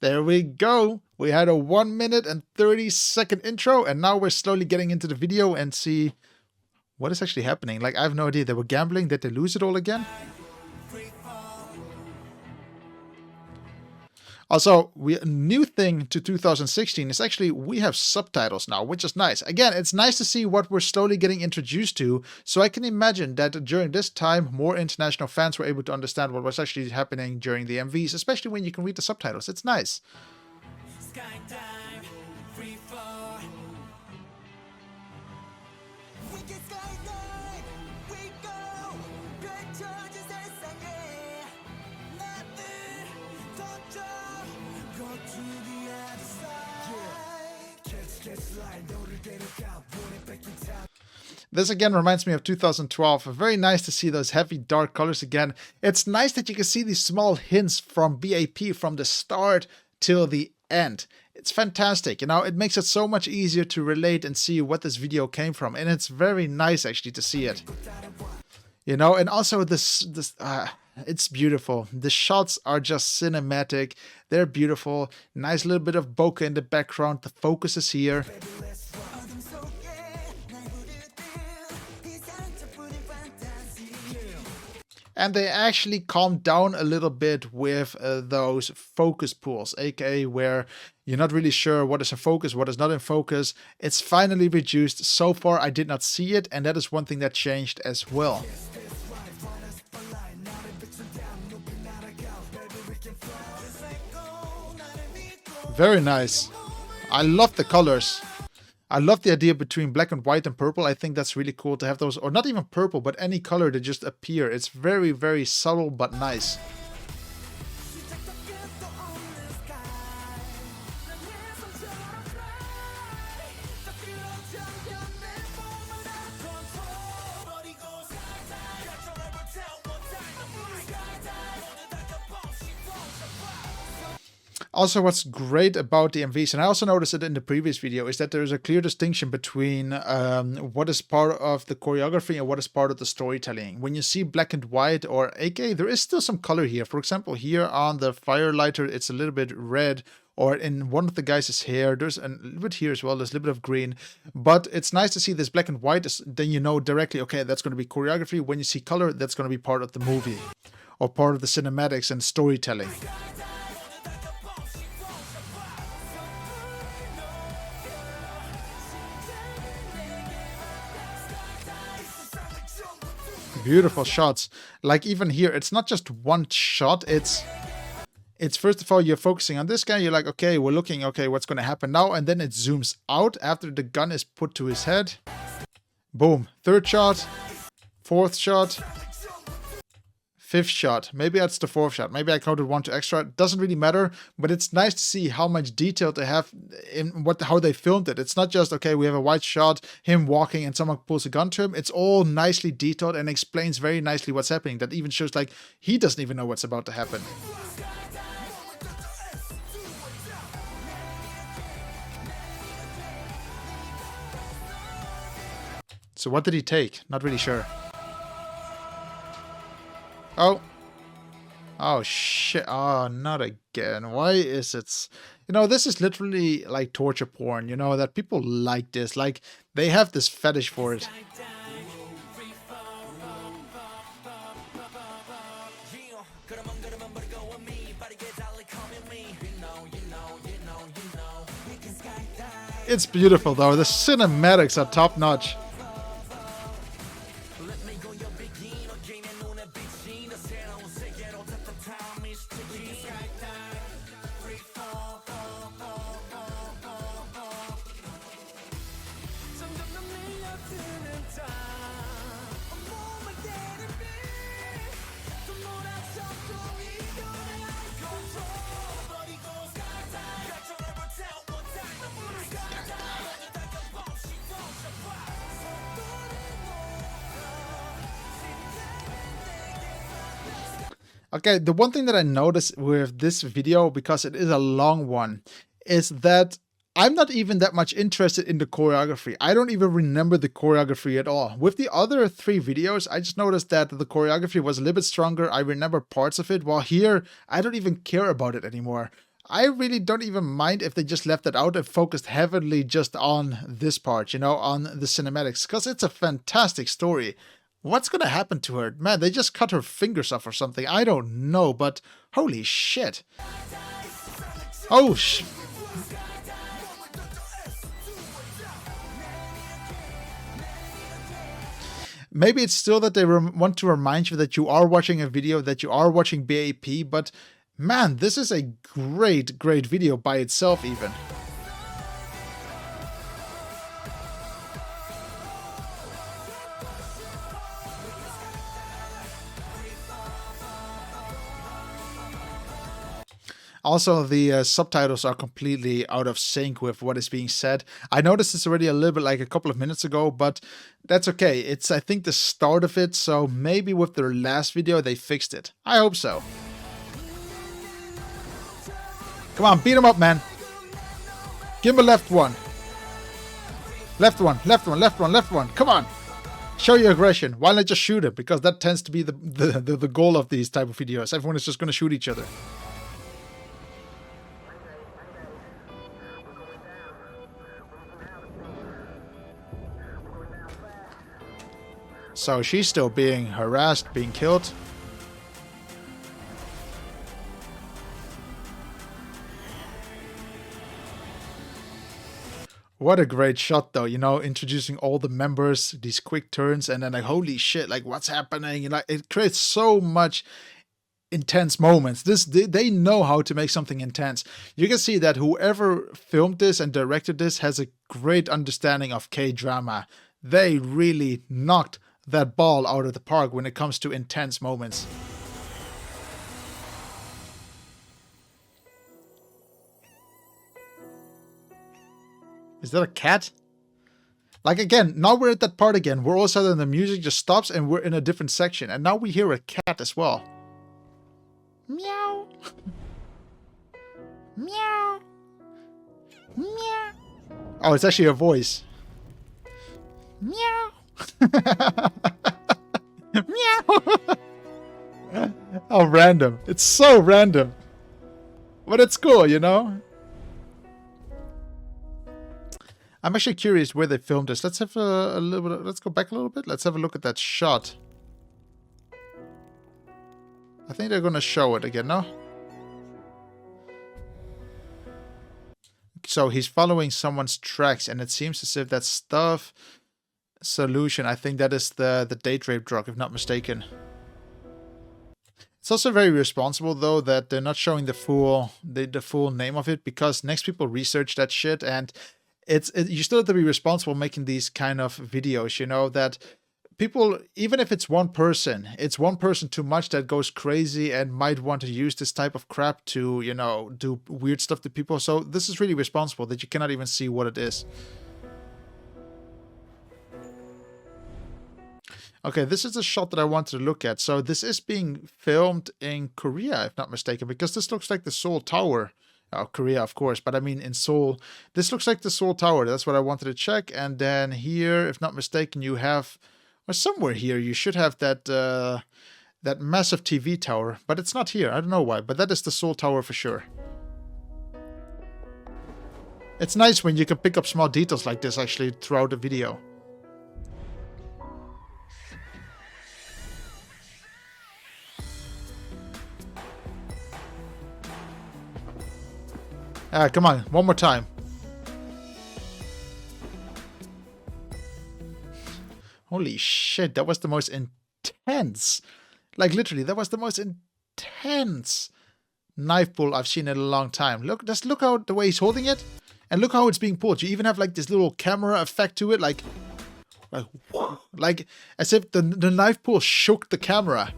There we go. We had a 1 minute and 30-second intro, and now we're slowly getting into the video and see what is actually happening. Like, I have no idea. They were gambling. Did they lose it all again? Also, a new thing to 2016 is actually we have subtitles now, which is nice. Again, it's nice to see what we're slowly getting introduced to, so I can imagine that during this time, more international fans were able to understand what was actually happening during the MVs, especially when you can read the subtitles. It's nice. Skydive, free fall. We can skydive, we go. 펼쳐진 세상에 nothing don't jump. Go to the other side. Catch line, 너를 데려가 보내 back in time. This again reminds me of 2012. Very nice to see those heavy dark colors again. It's nice that you can see these small hints from B.A.P from the start till the end. It's fantastic. You know, it makes it so much easier to relate and see what this video came from. And it's very nice actually to see it. You know, and also it's beautiful. The shots are just cinematic. They're beautiful. Nice little bit of bokeh in the background. The focus is here. And they actually calm down a little bit with those focus pools, aka where you're not really sure what is in focus, what is not in focus. It's finally reduced. So far, I did not see it, and that is one thing that changed as well. Very nice. I love the colors. I love the idea between black and white and purple. I think that's really cool to have those, or not even purple, but any color that just appear. It's very, very subtle, but nice. Also, what's great about the MVs, and I also noticed it in the previous video, is that there is a clear distinction between what is part of the choreography and what is part of the storytelling. When you see black and white or AK, there is still some color here. For example, here on the firelighter, it's a little bit red, or in one of the guys' hair, there's a little bit here as well, there's a little bit of green. But it's nice to see this black and white, then you know directly, okay, that's going to be choreography. When you see color, that's going to be part of the movie, or part of the cinematics and storytelling. Beautiful shots. Like even here, it's not just one shot. It's first of all, you're focusing on this guy. You're like, okay, we're looking, okay, what's going to happen now? And then it zooms out after the gun is put to his head. Boom. Third shot. Fourth shot. Fifth shot. Maybe that's the fourth shot. Maybe I counted one too extra. It doesn't really matter, but it's nice to see how much detail they have in how they filmed it. It's not just, okay, we have a wide shot, him walking and someone pulls a gun to him. It's all nicely detailed and explains very nicely what's happening. That even shows like he doesn't even know what's about to happen. So what did he take? Not really sure. Oh. Oh, shit. Oh, not again. Why is it... You know, this is literally like torture porn, you know, that people like this. Like, they have this fetish for it. It's beautiful, though. The cinematics are top-notch. Okay, the one thing that I noticed with this video, because it is a long one, is that I'm not even that much interested in the choreography. I don't even remember the choreography at all. With the other 3 videos, I just noticed that the choreography was a little bit stronger. I remember parts of it, while here, I don't even care about it anymore. I really don't even mind if they just left it out and focused heavily just on this part, you know, on the cinematics, because it's a fantastic story. What's gonna happen to her? Man, they just cut her fingers off or something. I don't know, but holy shit. Oh, maybe it's still that they want to remind you that you are watching a video, that you are watching B.A.P, but man, this is a great, great video by itself even. Also, the subtitles are completely out of sync with what is being said. I noticed this already a little bit like a couple of minutes ago, but that's okay. It's, I think, the start of it, so maybe with their last video they fixed it. I hope so. Come on, beat him up, man. Give him a left one. Left one, left one, left one, left one. Come on. Show your aggression. Why not just shoot it? Because that tends to be the goal of these type of videos. Everyone is just going to shoot each other. So she's still being harassed, being killed. What a great shot though, you know, introducing all the members, these quick turns, and then like, holy shit, like what's happening? And like, it creates so much intense moments. They know how to make something intense. You can see that whoever filmed this and directed this has a great understanding of K-drama. They really knocked that ball out of the park when it comes to intense moments. Is that a cat? Like again, now we're at that part again where all of a sudden the music just stops and we're in a different section, and now we hear a cat as well. Meow. Meow. Meow. Oh, it's actually a voice. Meow. Meow. How random. It's so random. But it's cool, you know? I'm actually curious where they filmed this. Let's have a little bit. Let's go back a little bit. Let's have a look at that shot. I think they're gonna show it again, no? So he's following someone's tracks, and it seems as if that stuff solution. I think that is the date rape drug, if not mistaken. It's also very responsible though that they're not showing the full name of it, because next people research that shit, and you still have to be responsible making these kind of videos, you know, that people, even if it's one person too much that goes crazy and might want to use this type of crap to, you know, do weird stuff to people. So this is really responsible that you cannot even see what it is. Okay, this is the shot that I wanted to look at. So this is being filmed in Korea, if not mistaken, because this looks like the Seoul Tower. Oh, Korea, of course, but I mean in Seoul. This looks like the Seoul Tower. That's what I wanted to check. And then here, if not mistaken, you have, or somewhere here, you should have that that massive TV tower. But it's not here. I don't know why, but that is the Seoul Tower for sure. It's nice when you can pick up small details like this actually throughout the video. Come on, one more time. Holy shit, that was the most intense. Like literally, that was the most intense knife pull I've seen in a long time. Look, just look how the way he's holding it, and look how it's being pulled. You even have like this little camera effect to it, like as if the knife pull shook the camera.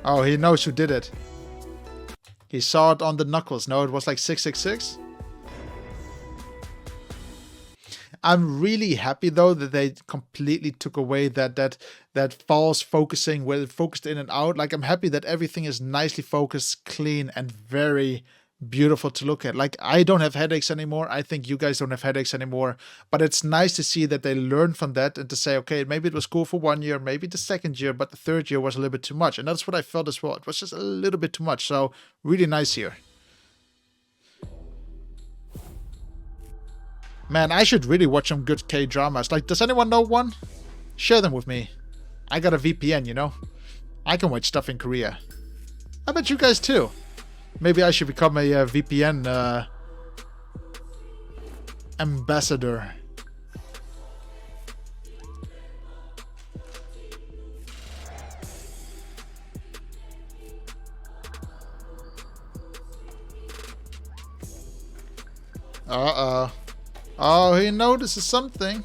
Oh, he knows who did it. He saw it on the knuckles. No, it was like 666. I'm really happy though that they completely took away that false focusing where it focused in and out. Like, I'm happy that everything is nicely focused, clean, and very beautiful to look at. Like, I don't have headaches anymore. I think you guys don't have headaches anymore. But it's nice to see that they learned from that and to say, okay, maybe it was cool for 1 year, maybe the second year, but the third year was a little bit too much. And that's what I felt as well. It was just a little bit too much. So really nice here. Man, I should really watch some good K-dramas. Like, does anyone know one? Share them with me. I got a VPN, you know? I can watch stuff in Korea. I bet you guys too. Maybe I should become a VPN ambassador. Uh-oh. Oh, he notices something.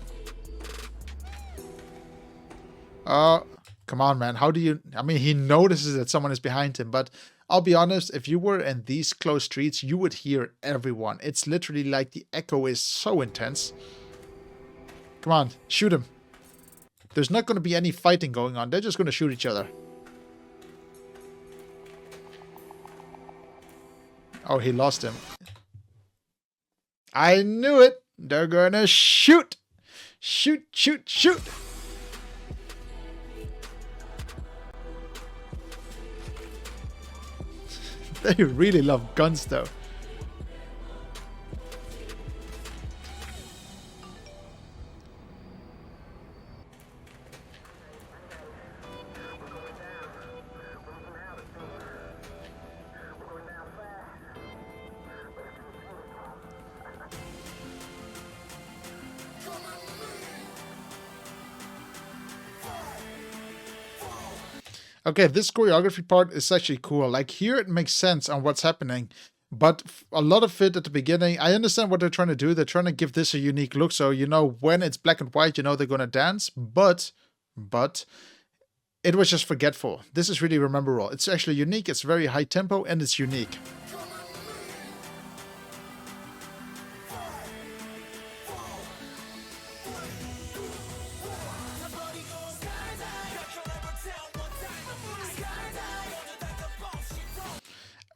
Oh, come on, man. How do you... I mean, he notices that someone is behind him, but I'll be honest, if you were in these close streets, you would hear everyone. It's literally like the echo is so intense. Come on, shoot him. There's not going to be any fighting going on. They're just going to shoot each other. Oh, he lost him. I knew it. They're going to shoot. Shoot, shoot, shoot. They really love guns, though. Okay, this choreography part is actually cool. Like, here it makes sense on what's happening, but a lot of it at the beginning, I understand what they're trying to do. They're trying to give this a unique look, so you know when it's black and white, you know they're gonna dance, but it was just forgetful. This is really rememberable. It's actually unique, it's very high tempo, and it's unique.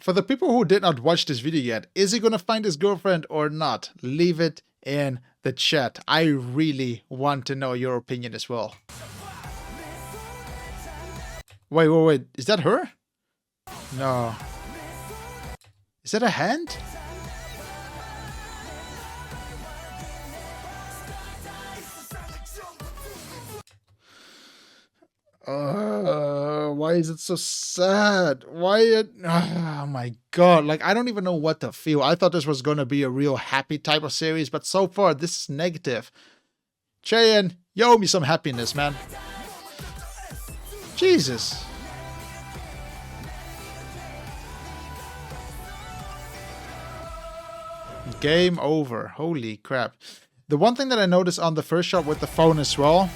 For the people who did not watch this video yet, is he gonna find his girlfriend or not? Leave it in the chat. I really want to know your opinion as well. Wait. Is that her? No. Is that a hand? Why is it so sad? Oh my god, like I don't even know what to feel. I thought this was gonna be a real happy type of series, but so far this is negative. Cheyenne, you owe me some happiness, man. Jesus. Game over. Holy crap. The one thing that I noticed on the first shot with the phone as well,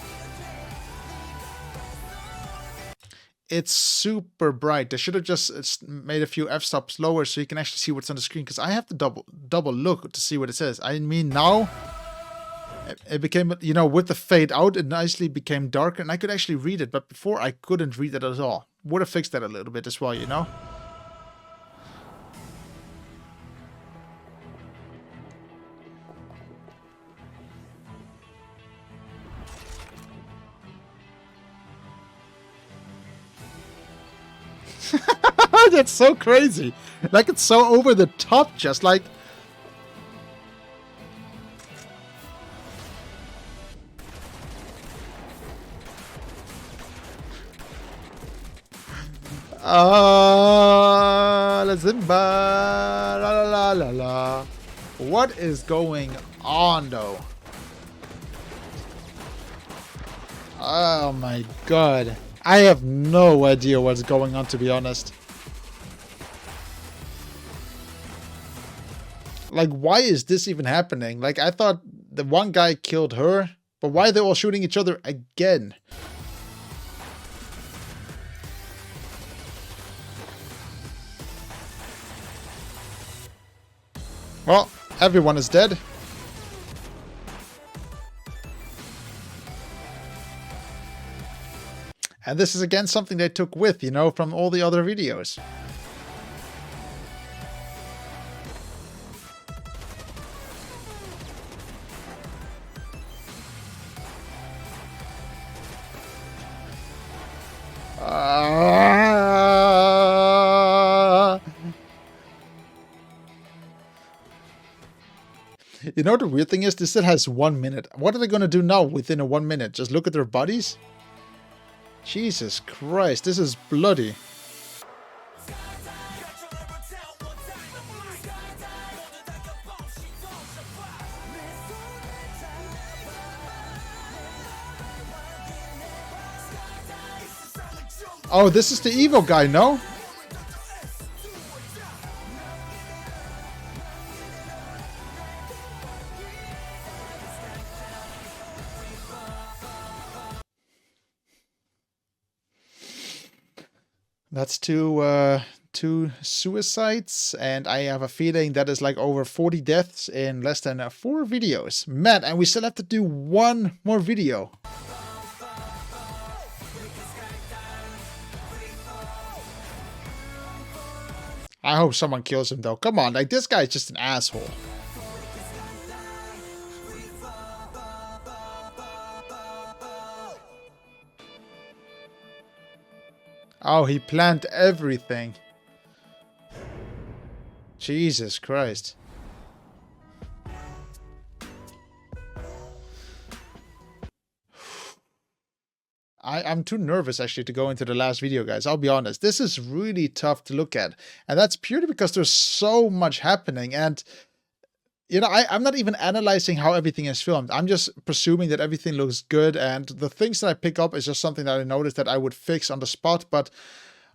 it's super bright. They should have just made a few f-stops lower so you can actually see what's on the screen, because I have to double look to see what it says. I mean, now it became, you know, with the fade out, it nicely became darker and I could actually read it, but before I couldn't read it at all. Would have fixed that a little bit as well, you know? That's so crazy. Like, it's so over the top, just like... La Zimba, la la la la la. What is going on, though? Oh my god. I have no idea what's going on, to be honest. Like, why is this even happening? Like, I thought the one guy killed her, but why are they all shooting each other again? Well, everyone is dead. And this is again something they took with, you know, from all the other videos. You know, the weird thing is, this still has 1 minute. What are they going to do now within a 1 minute? Just look at their bodies? Jesus Christ, this is bloody. Oh, this is the evil guy, no? That's two suicides, and I have a feeling that is like over 40 deaths in less than 4 videos. Man, and we still have to do 1 more video. I hope someone kills him though. Come on, like this guy is just an asshole. Oh, he planned everything. Jesus Christ. I'm too nervous actually to go into the last video, guys. I'll be honest. This is really tough to look at. And that's purely because there's so much happening. And, you know, I'm not even analyzing how everything is filmed. I'm just presuming that everything looks good. And the things that I pick up is just something that I noticed that I would fix on the spot. But,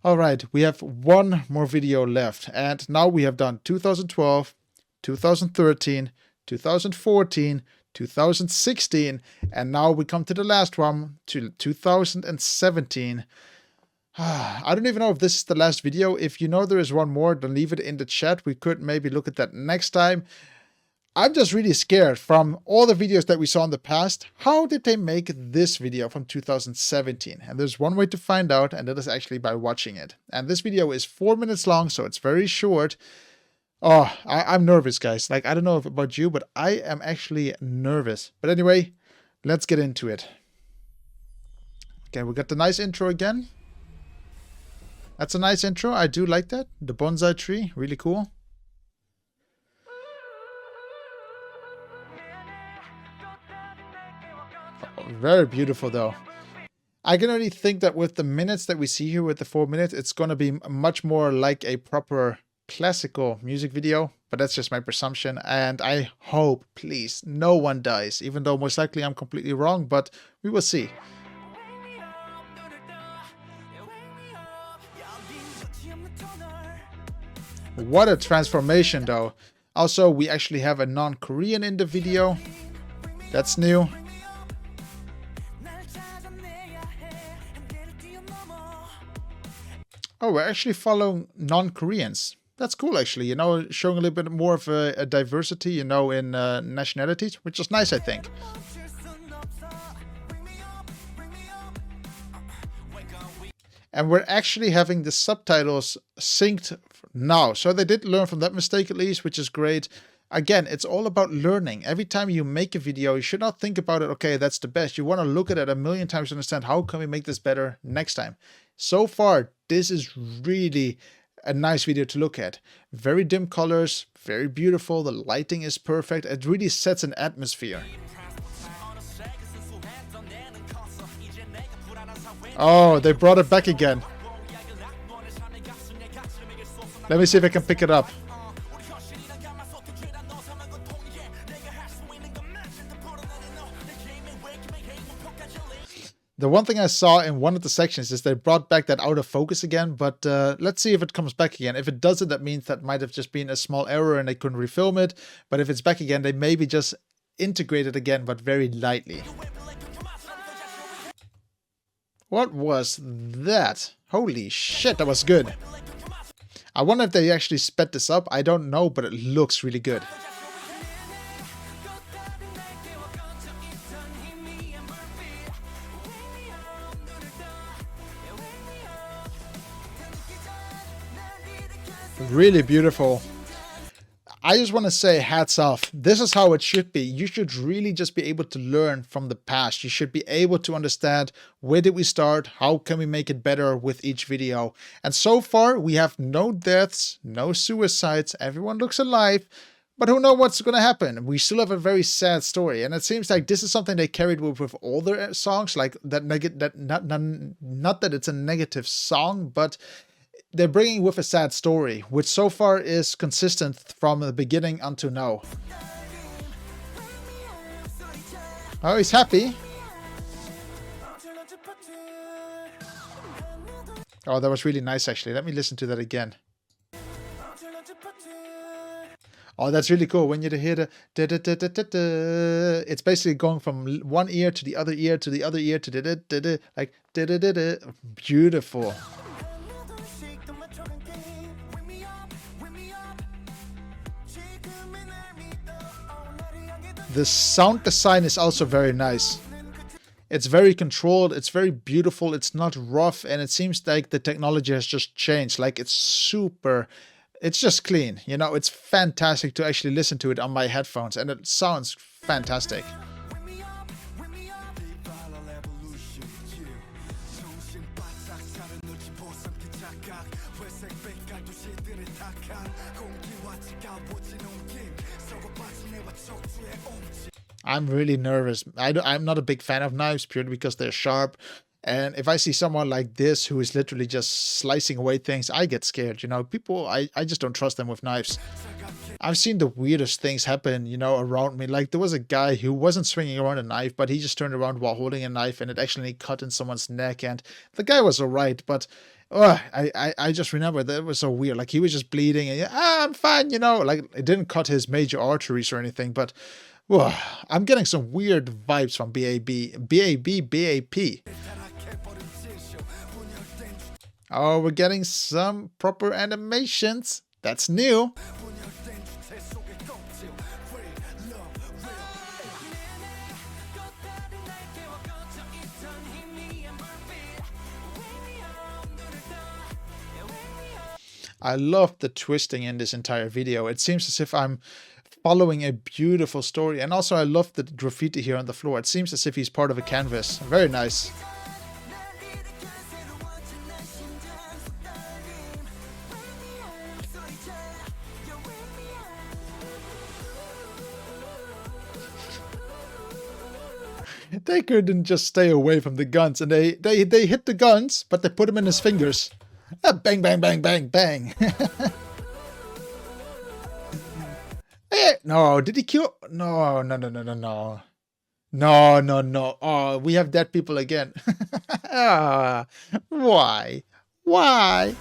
all right, we have 1 more video left. And now we have done 2012, 2013, 2014, 2016, and now we come to the last one, to 2017. I don't even know if this is the last video. If you know there is 1 more, then leave it in the chat. We could maybe look at that next time. I'm just really scared from all the videos that we saw in the past. How did they make this video from 2017? And there's one way to find out, and that is actually by watching it. And this video is 4 minutes long, so it's very short. Oh, I'm nervous, guys. Like, I don't know about you, but I am actually nervous. But anyway, let's get into it. Okay, we got the nice intro again. That's a nice intro. I do like that. The bonsai tree, really cool. Oh, very beautiful, though. I can already think that with the minutes that we see here, with the 4 minutes, it's going to be much more like a proper classical music video, but that's just my presumption. And I hope, please, no one dies, even though most likely I'm completely wrong, but we will see. What a transformation though. Also, we actually have a non-Korean in the video. That's new. Oh, we're actually following non-Koreans. That's cool, actually, you know, showing a little bit more of a diversity, you know, in nationalities, which is nice, I think. And we're actually having the subtitles synced now. So they did learn from that mistake at least, which is great. Again, it's all about learning. Every time you make a video, you should not think about it, okay, that's the best. You want to look at it 1,000,000 times to understand how can we make this better next time. So far, this is really a nice video to look at. Very dim colors, very beautiful. The lighting is perfect. It really sets an atmosphere. Oh, they brought it back again. Let me see if I can pick it up. The one thing I saw in one of the sections is they brought back that out of focus again, but let's see if it comes back again. If it doesn't, that means that might have just been a small error and they couldn't refilm it. But if it's back again, they maybe just integrate it again, but very lightly. What was that? Holy shit, that was good. I wonder if they actually sped this up. I don't know, but it looks really good. Really beautiful. I just want to say hats off. This is how it should be. You should really just be able to learn from the past. You should be able to understand where did we start, how can we make it better with each video. And so far we have no deaths, no suicides, everyone looks alive. But who knows what's going to happen? We still have a very sad story, and it seems like this is something they carried with all their songs. Like that, not that it's a negative song, but they're bringing with a sad story, which so far is consistent from the beginning until now. Oh, he's happy. Oh, that was really nice, actually. Let me listen to that again. Oh, that's really cool. When you hear the it's basically going from one ear to the other ear to the other ear to like beautiful. The sound design is also very nice. It's very controlled, it's very beautiful, it's not rough, and it seems like the technology has just changed. Like it's just clean, you know, it's fantastic to actually listen to it on my headphones, and it sounds fantastic. I'm really nervous. I'm not a big fan of knives purely because they're sharp. And if I see someone like this who is literally just slicing away things, I get scared. You know, people, I just don't trust them with knives. I've seen the weirdest things happen, you know, around me. Like there was a guy who wasn't swinging around a knife, but he just turned around while holding a knife and it actually cut in someone's neck. And the guy was all right, but I just remember that it was so weird. Like he was just bleeding and I'm fine, you know, like it didn't cut his major arteries or anything, but I'm getting some weird vibes from B.A.P. Oh, we're getting some proper animations. That's new. I love the twisting in this entire video. It seems as if I'm following a beautiful story. And also I love the graffiti here on the floor. It seems as if he's part of a canvas. Very nice. They couldn't just stay away from the guns, and they hit the guns, but they put them in his fingers. Bang, bang, bang, bang, bang. No, did he kill? No. No. Oh, we have dead people again. Why? Why?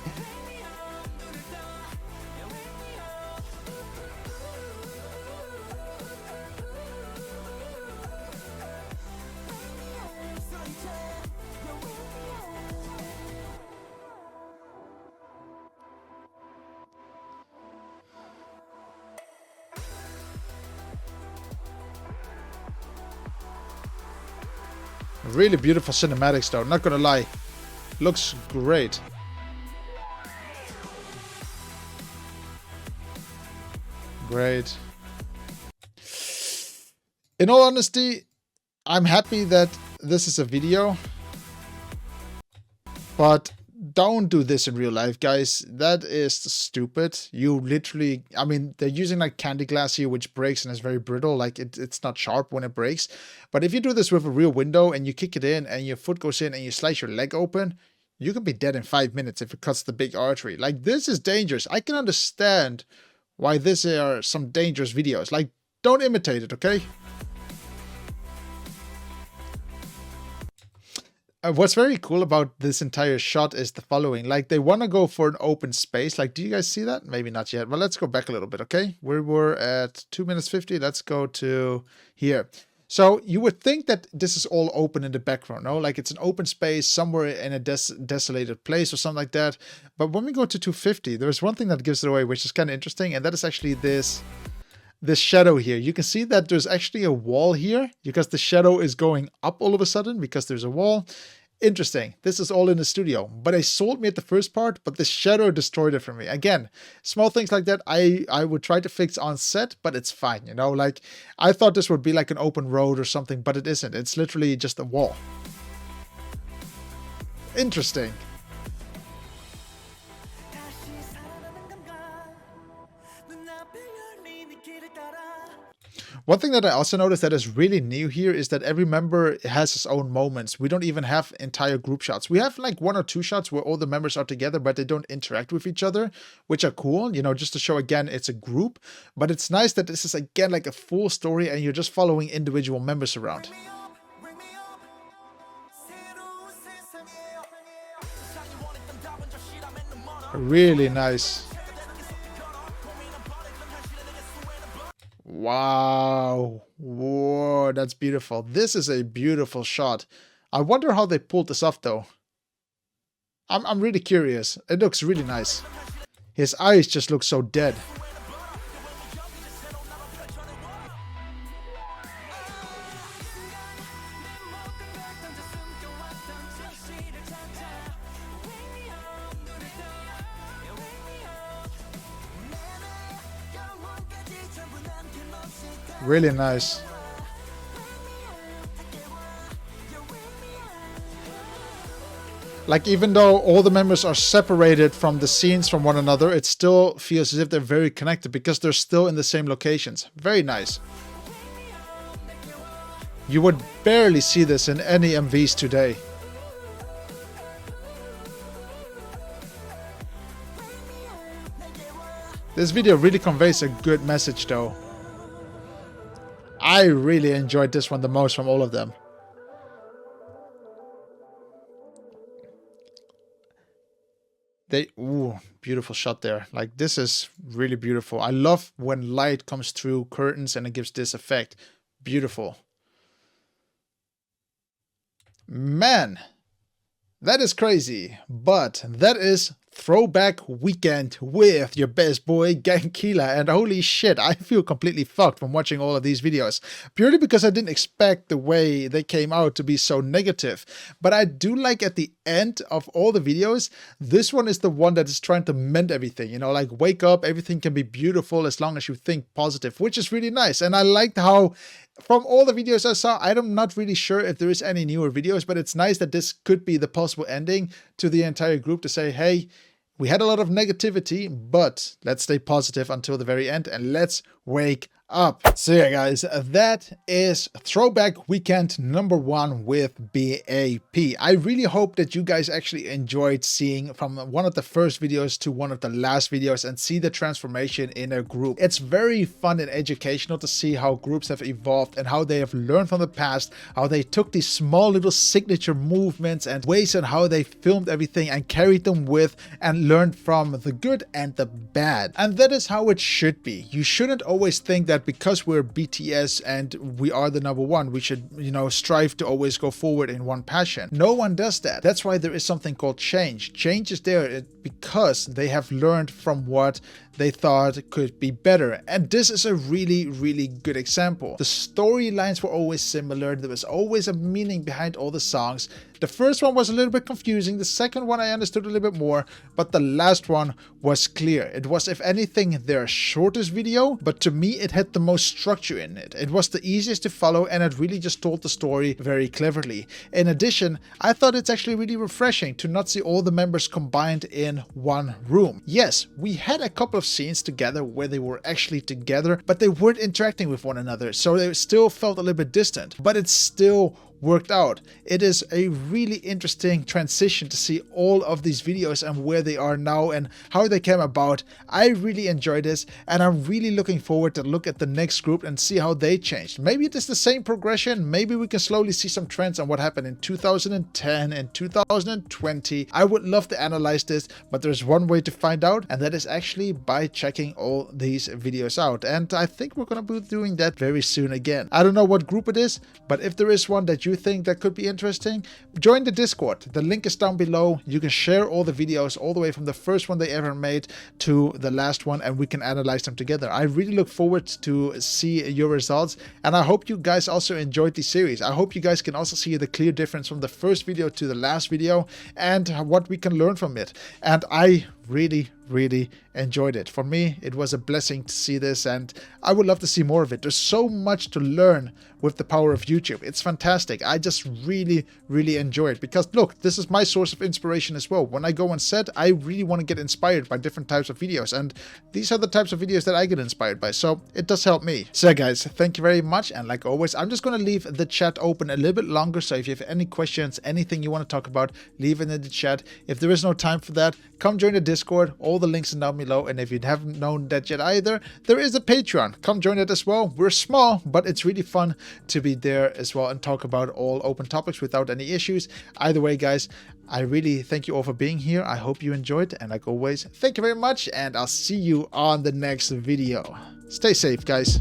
Really beautiful cinematics though, not gonna lie. Looks great. Great. In all honesty, I'm happy that this is a video. But don't do this in real life, guys. That is stupid. You literally, I mean, they're using like candy glass here, which breaks and is very brittle. Like it's not sharp when it breaks. But if you do this with a real window and you kick it in and your foot goes in and you slice your leg open, you can be dead in 5 minutes if it cuts the big artery. Like this is dangerous. I can understand why these are some dangerous videos. Like don't imitate it, okay? What's very cool about this entire shot is the following. Like they want to go for an open space. Like, do you guys see that? Maybe not yet. Well, let's go back a little bit, okay? We were at 2 minutes 50. Let's go to here. So you would think that this is all open in the background, no? Like it's an open space somewhere in a desolated place or something like that. But when we go to 250, there's one thing that gives it away, which is kind of interesting. And that is actually this shadow here. You can see that there's actually a wall here because the shadow is going up all of a sudden because there's a wall. Interesting. This is all in the studio, but they sold me at the first part, but the shadow destroyed it for me. Again, small things like that I would try to fix on set, but it's fine, you know? Like, I thought this would be like an open road or something, but it isn't. It's literally just a wall. Interesting. 다시 살아나는 감각 눈앞에 열린 이 길을 따라 One thing that I also noticed that is really new here is that every member has his own moments. We don't even have entire group shots. We have like 1 or 2 shots where all the members are together, but they don't interact with each other, which are cool, you know, just to show again it's a group. But it's nice that this is again like a full story and you're just following individual members around. Bring me up 새로운 세상에 세상이 원했던 답은 절실함에 눈멀어 Really nice. Wow. Whoa, that's beautiful. This is a beautiful shot. I wonder how they pulled this off though. I'm really curious. It looks really nice. His eyes just look so dead. Really nice. Like, even though all the members are separated from the scenes from one another, it still feels as if they're very connected because they're still in the same locations. Very nice. You would barely see this in any MVs today. This video really conveys a good message though. I really enjoyed this one the most from all of them. Ooh, beautiful shot there. Like, this is really beautiful. I love when light comes through curtains and it gives this effect. Beautiful. Man, that is crazy. But that is Throwback Weekend with your best boy GENKILA, and holy shit, I feel completely fucked from watching all of these videos, purely because I didn't expect the way they came out to be so negative. But I do like at the end of all the videos, this one is the one that is trying to mend everything, you know, like wake up, everything can be beautiful as long as you think positive, which is really nice. And I liked how from all the videos I saw, I'm not really sure if there is any newer videos, but it's nice that this could be the possible ending to the entire group to say, hey, we had a lot of negativity, but let's stay positive until the very end and let's wake up. So yeah, guys, that is Throwback Weekend #1 with B.A.P. I really hope that you guys actually enjoyed seeing from one of the first videos to one of the last videos and see the transformation in a group. It's very fun and educational to see how groups have evolved and how they have learned from the past, how they took these small little signature movements and ways on how they filmed everything and carried them with and learned from the good and the bad. And that is how it should be. You shouldn't always think that because we're BTS and we are the #1, we should, you know, strive to always go forward in one passion. No one does that. That's why there is something called change. Change is there because they have learned from what they thought could be better. And this is a really, really good example. The storylines were always similar. There was always a meaning behind all the songs. The first one was a little bit confusing. The second one I understood a little bit more, but the last one was clear. It was, if anything, their shortest video, but to me it had the most structure in it. It was the easiest to follow and it really just told the story very cleverly. In addition, I thought it's actually really refreshing to not see all the members combined in one room. Yes, we had a couple of scenes together where they were actually together, but they weren't interacting with one another, so they still felt a little bit distant, but it still worked out. It is a really interesting transition to see all of these videos and where they are now and how they came about. I really enjoyed this and I'm really looking forward to look at the next group and see how they changed. Maybe it is the same progression, maybe we can slowly see some trends on what happened in 2010 and 2020. I would love to analyze this, but there's one way to find out, and that is actually by checking all these videos out. And I think we're gonna be doing that very soon again. I don't know what group it is, but if there is one that you you think that could be interesting, join the Discord. The link is down below. You can share all the videos all the way from the first one they ever made to the last one, and we can analyze them together. I really look forward to see your results, and I hope you guys also enjoyed the series. I hope you guys can also see the clear difference from the first video to the last video and what we can learn from it. And I really enjoyed it. For me, it was a blessing to see this, and I would love to see more of it. There's so much to learn with the power of YouTube. It's fantastic. I just really enjoy it, because look, this is my source of inspiration as well. When I go on set, I really want to get inspired by different types of videos, and these are the types of videos that I get inspired by, so it does help me. So guys, thank you very much, and like always, I'm just going to leave the chat open a little bit longer, so if you have any questions, anything you want to talk about, leave it in the chat. If there is no time for that, come join the Discord. All the links are down below, and if you haven't known that yet either, there is a Patreon. Come join it as well. We're small, but it's really fun to be there as well and talk about all open topics without any issues. Either way, guys, I really thank you all for being here. I hope you enjoyed, and like always, thank you very much, and I'll see you on the next video. Stay safe, guys.